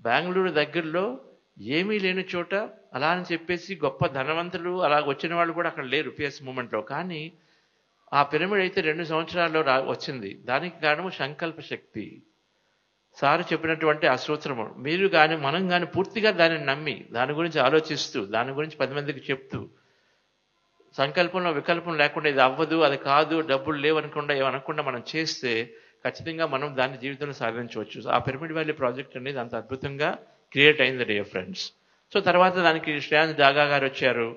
బెంగళూరు దగ్గరలో ఏమీ లేని చోట అలా అని చెప్పేసి గొప్ప ధనవంతులు అలా వచ్చిన వాళ్ళు కూడా అక్కడ లేరు పిఎస్ మూమెంట్లో. కానీ ఆ పిరమిడ్ అయితే 2 సంవత్సరాల్లో వచ్చింది. దానికి కారణము సంకల్ప శక్తి. సార్ చెప్పినటువంటి ఆ సూత్రము, మీరు కానీ మనం కానీ పూర్తిగా దానిని నమ్మి దాని గురించి ఆలోచిస్తూ దాని గురించి 10 మందికి చెప్తూ, సంకల్పంలో వికల్పం లేకుండా ఇది అవ్వదు, అది కాదు, డబ్బులు లేవనకుండా ఏమనకుండా మనం చేస్తే ఖచ్చితంగా మనం దాన్ని జీవితంలో సాధించవచ్చు. ఆ పిరమిడ్ వ్యాలీ ప్రాజెక్ట్ అనేది అంత అద్భుతంగా క్రియేట్ అయింది డియర్ ఫ్రెండ్స్. సో తర్వాత దానికి శ్రేయాంశ్ దాగా గారు వచ్చారు,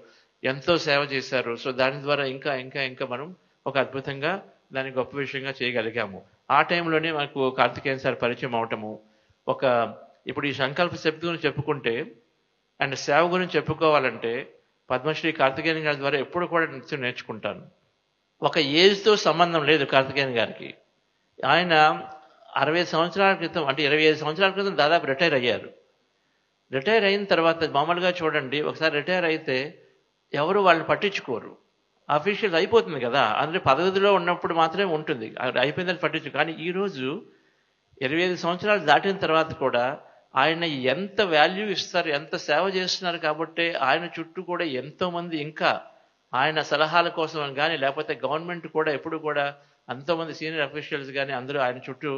ఎంతో సేవ చేశారు. సో దాని ద్వారా ఇంకా ఇంకా ఇంకా మనం ఒక అద్భుతంగా దాన్ని గొప్ప విషయంగా చేయగలిగాము. ఆ టైంలోనే మనకు కార్తికేయన్ సార్ పరిచయం అవటము, ఇప్పుడు ఈ సంకల్ప శక్తి గురించి చెప్పుకుంటే అండ్ సేవ గురించి చెప్పుకోవాలంటే పద్మశ్రీ కార్తికేయన్ గారి ద్వారా ఎప్పుడు కూడా నృత్యం నేర్చుకుంటాను. ఒక ఏజ్తో సంబంధం లేదు కార్తికేయన్ గారికి. ఆయన 60 సంవత్సరాల క్రితం, అంటే 25 సంవత్సరాల క్రితం దాదాపు రిటైర్ అయ్యారు. రిటైర్ అయిన తర్వాత మామూలుగా చూడండి, ఒకసారి రిటైర్ అయితే ఎవరు వాళ్ళని పట్టించుకోరు, అఫీషియల్స్ అయిపోతుంది కదా, అందులో పదవిలో ఉన్నప్పుడు మాత్రమే ఉంటుంది, అయిపోయిందని పట్టించు. కానీ ఈరోజు 25 సంవత్సరాలు దాటిన తర్వాత కూడా ఆయన ఎంత వాల్యూ ఇస్తారు, ఎంత సేవ చేస్తున్నారు. కాబట్టి ఆయన చుట్టూ కూడా ఎంతోమంది ఇంకా ఆయన సలహాల కోసం కానీ లేకపోతే గవర్నమెంట్ కూడా ఎప్పుడు కూడా ఎంతోమంది సీనియర్ అఫీషియల్స్ కానీ అందరూ ఆయన చుట్టూ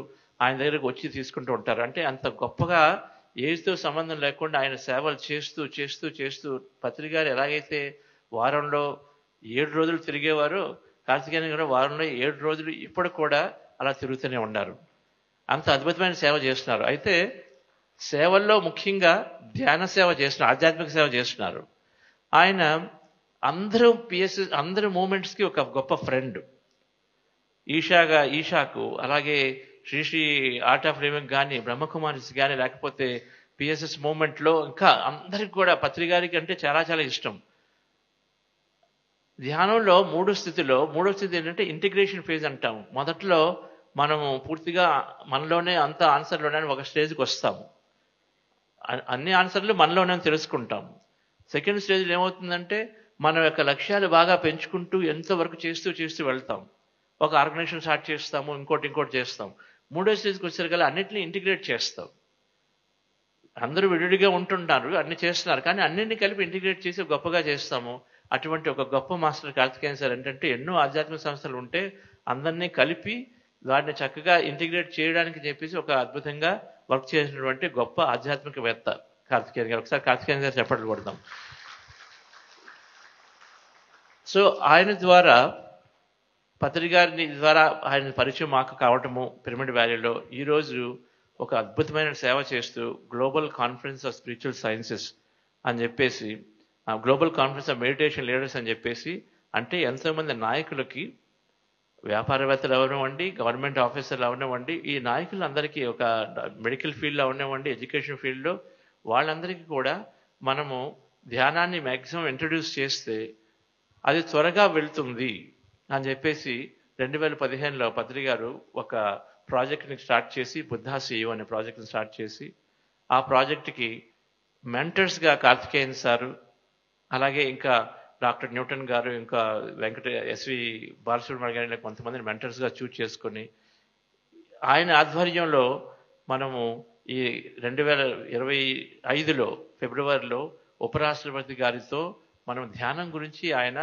ఆయన దగ్గరకు వచ్చి తీసుకుంటూ ఉంటారు. అంటే అంత గొప్పగా ఏజ్తో సంబంధం లేకుండా ఆయన సేవలు చేస్తూ చేస్తూ చేస్తూ, పత్రి గారు ఎలాగైతే వారంలో 7 రోజులు తిరిగేవారో కార్తికేయన్ గారు వారంలో 7 రోజులు ఇప్పుడు కూడా అలా తిరుగుతూనే ఉన్నారు. అంత అద్భుతమైన సేవ చేస్తున్నారు. అయితే సేవల్లో ముఖ్యంగా ధ్యాన సేవ చేస్తున్నారు, ఆధ్యాత్మిక సేవ చేస్తున్నారు. ఆయన అందరూ మూమెంట్స్కి ఒక గొప్ప ఫ్రెండ్. ఈషాకు, అలాగే శ్రీ ఆర్ట్ ఆఫ్ లివింగ్ కానీ, బ్రహ్మకుమారిస్ కానీ, లేకపోతే పిఎస్ఎస్ మూమెంట్లో ఇంకా అందరికి కూడా పత్రి గారికి అంటే చాలా చాలా ఇష్టం. ధ్యానంలో మూడో స్థితి ఏంటంటే ఇంటిగ్రేషన్ ఫేజ్ అంటాం. మొదట్లో మనము పూర్తిగా మనలోనే అంత ఆన్సర్లోనే ఒక స్టేజ్కి వస్తాము, అన్ని ఆన్సర్లు మనలోనే తెలుసుకుంటాము. సెకండ్ స్టేజ్లో ఏమవుతుందంటే మన యొక్క లక్ష్యాలు బాగా పెంచుకుంటూ ఎంతవరకు చేస్తూ వెళ్తాం. ఒక ఆర్గనైజేషన్ స్టార్ట్ చేస్తాము, ఇంకోటి చేస్తాం. మూడో స్టేజ్కి వచ్చేసరికి అన్నింటినీ ఇంటిగ్రేట్ చేస్తాం. అందరూ విడివిడిగా ఉంటున్నారు, అన్ని చేస్తున్నారు, కానీ అన్నింటినీ కలిపి ఇంటిగ్రేట్ చేసి గొప్పగా చేస్తాము. అటువంటి ఒక గొప్ప మాస్టర్ కార్తికేయన్ సార్ ఏంటంటే ఎన్నో ఆధ్యాత్మిక సంస్థలు ఉంటే అందరినీ కలిపి వాటిని చక్కగా ఇంటిగ్రేట్ చేయడానికి చెప్పేసి ఒక అద్భుతంగా వర్క్ చేసినటువంటి గొప్ప ఆధ్యాత్మికవేత్త కార్తికేయన్ గారు. ఒకసారి కార్తికేయన్ గారు చెప్పట్లు కొడతాం. సో ఆయన ద్వారా పత్రి గారిని ద్వారా ఆయన పరిచయం మాకు కావటము పిరమిడ్ వ్యాలీలో ఈరోజు ఒక అద్భుతమైన సేవ చేస్తూ global conference of spiritual sciences అని చెప్పేసి, global conference of meditation leaders అని చెప్పేసి, అంటే ఎంతోమంది నాయకులకి, వ్యాపారవేత్తలు అవనివ్వండి, గవర్నమెంట్ ఆఫీసర్లు అవనివ్వండి, ఈ నాయకులందరికీ ఒక మెడికల్ ఫీల్డ్లో అవనివ్వండి, ఎడ్యుకేషన్ ఫీల్డ్లో వాళ్ళందరికీ కూడా మనము ధ్యానాన్ని మ్యాక్సిమం ఇంట్రడ్యూస్ చేస్తే అది త్వరగా వెళ్తుంది అని చెప్పేసి 2015లో పత్రి గారు ఒక ప్రాజెక్ట్ని స్టార్ట్ చేసి, బుద్ధా CEO అనే ప్రాజెక్ట్ని స్టార్ట్ చేసి, ఆ ప్రాజెక్ట్కి మెంటర్స్గా కార్తికేయన్ సారు, అలాగే ఇంకా డాక్టర్ న్యూటన్ గారు, ఇంకా SV బాలసుబ్రహ్మణ్యం గారి కొంతమందిని మెంటర్స్గా చూజ్ చేసుకొని ఆయన ఆధ్వర్యంలో మనము ఈ 2025లో ఫిబ్రవరిలో ఉపరాష్ట్రపతి గారితో మనం ధ్యానం గురించి ఆయన,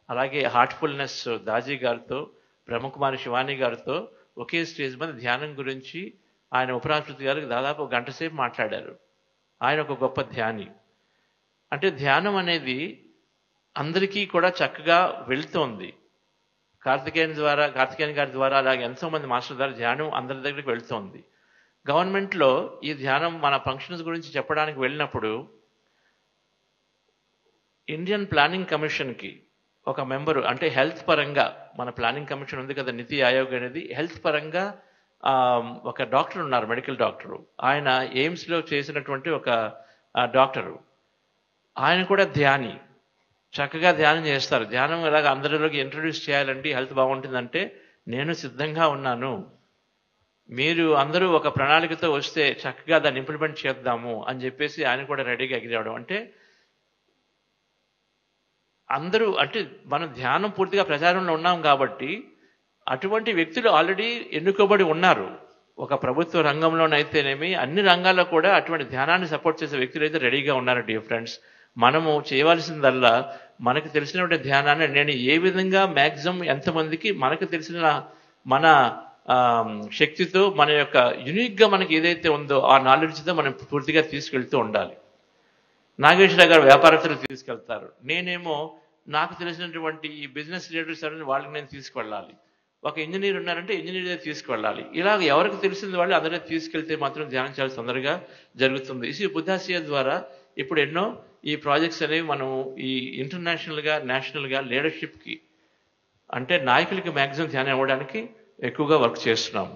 అలాగే హార్ట్ఫుల్నెస్ దాజీ గారితో, బ్రహ్మకుమారి శివాని గారితో ఒకే స్టేజ్ మీద ధ్యానం గురించి ఆయన ఉపరాష్ట్రపతి గారికి దాదాపు 1 గంట సేపు మాట్లాడారు. ఆయన ఒక గొప్ప ధ్యాని. అంటే ధ్యానం అనేది అందరికీ కూడా చక్కగా వెళ్తోంది. కార్తికేయన్ గారి ద్వారా అలాగే ఎంతోమంది మాస్టర్ ద్వారా ధ్యానం అందరి దగ్గరికి వెళ్తోంది. గవర్నమెంట్లో ఈ ధ్యానం మన ఫంక్షన్స్ గురించి చెప్పడానికి వెళ్ళినప్పుడు ఇండియన్ ప్లానింగ్ కమిషన్కి ఒక మెంబరు, అంటే హెల్త్ పరంగా మన ప్లానింగ్ కమిషన్ ఉంది కదా, నీతి ఆయోగ్ అనేది, హెల్త్ పరంగా ఒక డాక్టర్ ఉన్నారు, మెడికల్ డాక్టరు. ఆయన ఎయిమ్స్లో చేసినటువంటి ఒక డాక్టరు. ఆయన కూడా ధ్యాని, చక్కగా ధ్యానం చేస్తారు. ధ్యానం ఇలాగ అందరిలోకి ఇంట్రడ్యూస్ చేయాలంటే హెల్త్ బాగుంటుందంటే నేను సిద్ధంగా ఉన్నాను, మీరు అందరూ ఒక ప్రణాళికతో వస్తే చక్కగా దాన్ని ఇంప్లిమెంట్ చేద్దాము అని చెప్పేసి ఆయన కూడా రెడీగా ఎగిరేవడం. అంటే అందరూ, అంటే మనం ధ్యానం పూర్తిగా ప్రచారంలో ఉన్నాం కాబట్టి అటువంటి వ్యక్తులు ఆల్రెడీ ఎన్నుకోబడి ఉన్నారు. ఒక ప్రభుత్వ రంగంలోనైతేనేమి అన్ని రంగాల్లో కూడా అటువంటి ధ్యానాన్ని సపోర్ట్ చేసే వ్యక్తులు అయితే రెడీగా ఉన్నారు. డియర్ ఫ్రెండ్స్, మనము చేయవలసిందల్లా మనకు తెలిసినటువంటి ధ్యానాన్ని నేను ఏ విధంగా మ్యాక్సిమం ఎంతమందికి మనకు తెలిసిన మన శక్తితో, మన యొక్క యూనిక్గా మనకి ఏదైతే ఉందో ఆ నాలెడ్జ్తో మనం పూర్తిగా తీసుకెళ్తూ ఉండాలి. నాగేశ్వరరావు గారు వ్యాపారస్తులు తీసుకెళ్తారు, నేనేమో నాకు తెలిసినటువంటి ఈ బిజినెస్ లీడర్స్ అని వాళ్ళకి నేను తీసుకెళ్ళాలి. ఒక ఇంజనీర్ ఉన్నారంటే ఇంజనీర్ తీసుకెళ్ళాలి. ఇలా ఎవరికి తెలిసింది వాళ్ళు అందరూ తీసుకెళ్తే మాత్రం ధ్యానం చాలా తొందరగా జరుగుతుంది. ఈ బుద్ధాసియా ద్వారా ఇప్పుడు ఎన్నో ఈ ప్రాజెక్ట్స్ అనేవి మనం ఈ ఇంటర్నేషనల్గా, నేషనల్గా లీడర్షిప్కి, అంటే నాయకులకి మ్యాక్సిమం ధ్యానం ఇవ్వడానికి ఎక్కువగా వర్క్ చేస్తున్నాము.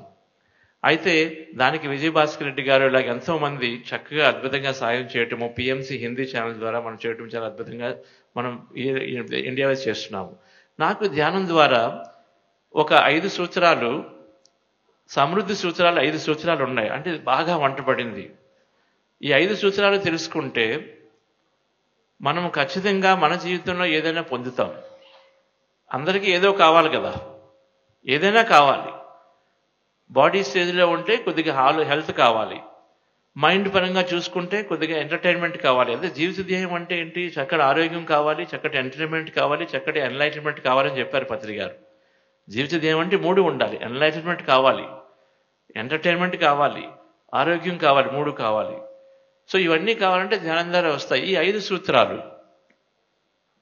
అయితే దానికి విజయభాస్కర్ రెడ్డి గారు ఇలాగ ఎంతోమంది చక్కగా అద్భుతంగా సాయం చేయటము, PMC హిందీ ఛానల్ ద్వారా మనం చేయటం చాలా అద్భుతంగా మనం ఇండియాలో చేస్తున్నాము. నాకు ధ్యానం ద్వారా ఒక 5 సూత్రాలు, సమృద్ధి సూత్రాలు 5 సూత్రాలు ఉన్నాయి. అంటే బాగా వంటపడింది. ఈ 5 సూత్రాలు తెలుసుకుంటే మనం ఖచ్చితంగా మన జీవితంలో ఏదైనా పొందుతాం. అందరికీ ఏదో కావాలి కదా, ఏదైనా కావాలి. బాడీ స్టేజ్లో ఉంటే కొద్దిగా హెల్త్ కావాలి, మైండ్ పరంగా చూసుకుంటే కొద్దిగా ఎంటర్టైన్మెంట్ కావాలి. అదే జీవిత ధ్యేయం అంటే ఏంటి? చక్కటి ఆరోగ్యం కావాలి, చక్కటి ఎంటర్టైన్మెంట్ కావాలి, చక్కటి ఎన్లైటన్మెంట్ కావాలని చెప్పారు పత్రి గారు. జీవిత ధ్యేయం అంటే 3 ఉండాలి. ఎన్లైటన్మెంట్ కావాలి, ఎంటర్టైన్మెంట్ కావాలి, ఆరోగ్యం కావాలి, 3 కావాలి. సో ఇవన్నీ కావాలంటే ధ్యానం ద్వారా వస్తాయి. ఈ 5 సూత్రాలు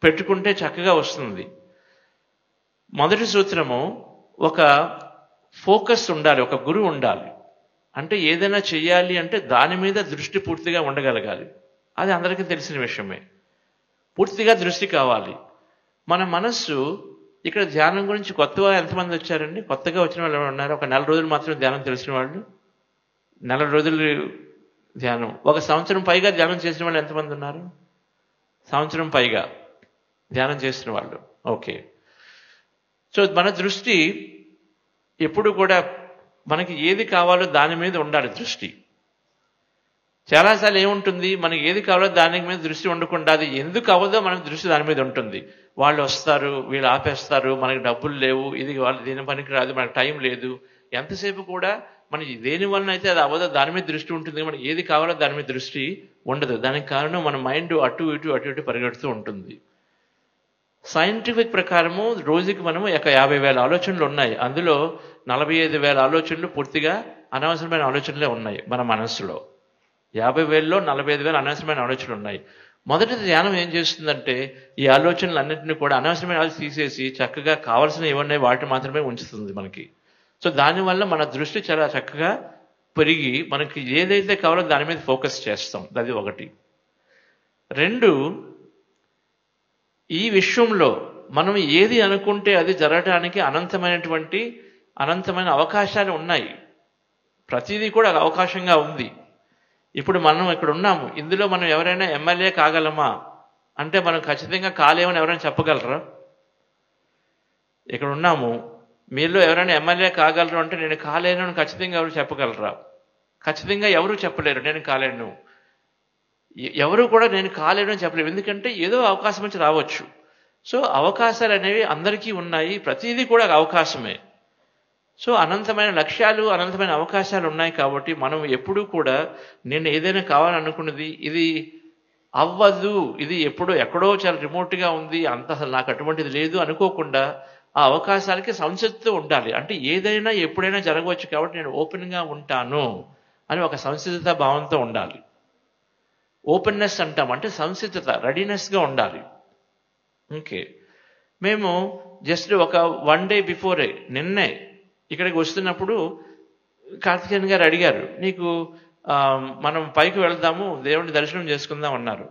పెట్టుకుంటే చక్కగా వస్తుంది. మొదటి సూత్రము, ఒక ఫోకస్ ఉండాలి, ఒక గురువు ఉండాలి. అంటే ఏదైనా చెయ్యాలి అంటే దాని మీద దృష్టి పూర్తిగా ఉండగలగాలి. అది అందరికీ తెలిసిన విషయమే. పూర్తిగా దృష్టి కావాలి. మన మనస్సు, ఇక్కడ ధ్యానం గురించి కొత్తగా ఎంతమంది వచ్చారండి? కొత్తగా వచ్చిన వాళ్ళు ఉన్నారు? ఒక 4 రోజులు మాత్రం ధ్యానం తెలిసిన వాళ్ళు, 4 రోజులు ధ్యానం. ఒక సంవత్సరం పైగా ధ్యానం చేసిన వాళ్ళు ఎంతమంది ఉన్నారు? సంవత్సరం పైగా ధ్యానం చేసిన వాళ్ళు. ఓకే. సో మన దృష్టి ఎప్పుడు కూడా మనకి ఏది కావాలో దాని మీద ఉండాలి దృష్టి. చాలాసార్లు ఏముంటుంది, మనకి ఏది కావాలో దాని మీద దృష్టి ఉండకుండా అది ఎందుకు అవ్వదో మనకి దృష్టి దాని మీద ఉంటుంది. వాళ్ళు వస్తారు, వీళ్ళు ఆపేస్తారు, మనకి డబ్బులు లేవు, ఇది వాళ్ళు దీని పనికి రాదు, మనకు టైం లేదు. ఎంతసేపు కూడా మనకి దేని వలన అయితే అది అవ్వదో దాని మీద దృష్టి ఉంటుంది, మనకి ఏది కావాలో దాని మీద దృష్టి ఉండదు. దానికి కారణం మన మైండ్ అటు ఇటు పరిగెడుతూ ఉంటుంది. సైంటిఫిక్ ప్రకారము రోజుకి మనము 50,000 ఆలోచనలు ఉన్నాయి. అందులో 45,000 ఆలోచనలు పూర్తిగా అనవసరమైన ఆలోచనలే ఉన్నాయి మన మనస్సులో. 50,000లో 45,000 అనవసరమైన ఆలోచనలు ఉన్నాయి. మొదటి ధ్యానం ఏం చేస్తుందంటే ఈ ఆలోచనలు అన్నింటినీ కూడా అనవసరమైన తీసేసి చక్కగా కావాల్సిన ఏమన్నాయి వాటిని మాత్రమే ఉంచుతుంది మనకి. సో దానివల్ల మన దృష్టి చాలా చక్కగా పెరిగి మనకి ఏదైతే కావాలో దాని మీద ఫోకస్ చేస్తాం. అది ఒకటి. 2, ఈ విశ్వంలో మనం ఏది అనుకుంటే అది జరగడానికి అనంతమైన అవకాశాలు ఉన్నాయి. ప్రతిదీ కూడా అవకాశంగా ఉంది. ఇప్పుడు మనం ఇక్కడ ఉన్నాము, ఇందులో మనం ఎవరైనా ఎమ్మెల్యే కాగలమా అంటే మనం ఖచ్చితంగా కాలేమని ఎవరైనా చెప్పగలరా? ఇక్కడ ఉన్నాము, మీలో ఎవరైనా ఎమ్మెల్యే కాగలరు అంటే నేను కాలేను అని ఖచ్చితంగా ఎవరు చెప్పగలరా? ఖచ్చితంగా ఎవరు చెప్పలేరు నేను కాలేను. ఎవరు కూడా నేను కాలేను అని చెప్పలేరు. ఎందుకంటే ఏదో అవకాశం నుంచి రావచ్చు. సో అవకాశాలు అనేవి అందరికీ ఉన్నాయి, ప్రతిదీ కూడా అవకాశమే. సో అనంతమైన లక్ష్యాలు, అనంతమైన అవకాశాలు ఉన్నాయి. కాబట్టి మనం ఎప్పుడూ కూడా నేను ఏదైనా కావాలనుకున్నది ఇది అవ్వదు, ఇది ఎక్కడో చాలా రిమోట్గా ఉంది, అంత అసలు నాకు అటువంటిది లేదు అనుకోకుండా ఆ అవకాశాలకి సంసిద్ధత ఉండాలి. అంటే ఏదైనా ఎప్పుడైనా జరగవచ్చు కాబట్టి నేను ఓపెన్గా ఉంటాను అని ఒక సంసిద్ధత భావంతో ఉండాలి. ఓపెన్నెస్ అంటాం, అంటే సంసిద్ధత, రెడీనెస్గా ఉండాలి. ఓకే. మేము జస్ట్ ఒక 1 day బిఫోరే నిన్నే ఇక్కడికి వస్తున్నప్పుడు కార్తికేయన్ గారు అడిగారు, నీకు మనం పైకి వెళ్దాము, దేవుని దర్శనం చేసుకుందాం అన్నారు.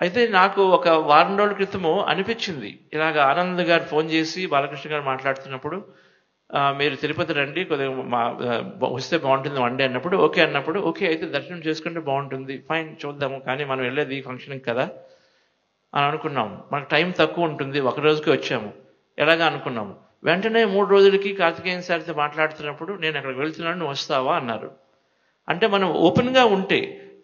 అయితే నాకు ఒక వారం రోజుల క్రితము అనిపించింది, ఇలాగ ఆనంద్ గారు ఫోన్ చేసి బాలకృష్ణ గారు మాట్లాడుతున్నప్పుడు మీరు తిరుపతి రండి, కొద్దిగా వస్తే బాగుంటుంది 1 day అన్నప్పుడు ఓకే అన్నప్పుడు, ఓకే అయితే దర్శనం చేసుకుంటే బాగుంటుంది, ఫైన్ చూద్దాము, కానీ మనం వెళ్ళేది ఫంక్షన్కి కదా అని అనుకున్నాము. మనకు టైం తక్కువ ఉంటుంది, ఒక రోజుకి వచ్చాము ఎలాగా అనుకున్నాము. వెంటనే 3 రోజులకి కార్తికేయన్ సార్తో మాట్లాడుతున్నప్పుడు నేను అక్కడికి వెళ్తున్నాను, నువ్వు వస్తావా అన్నారు. అంటే మనం ఓపెన్గా ఉంటే,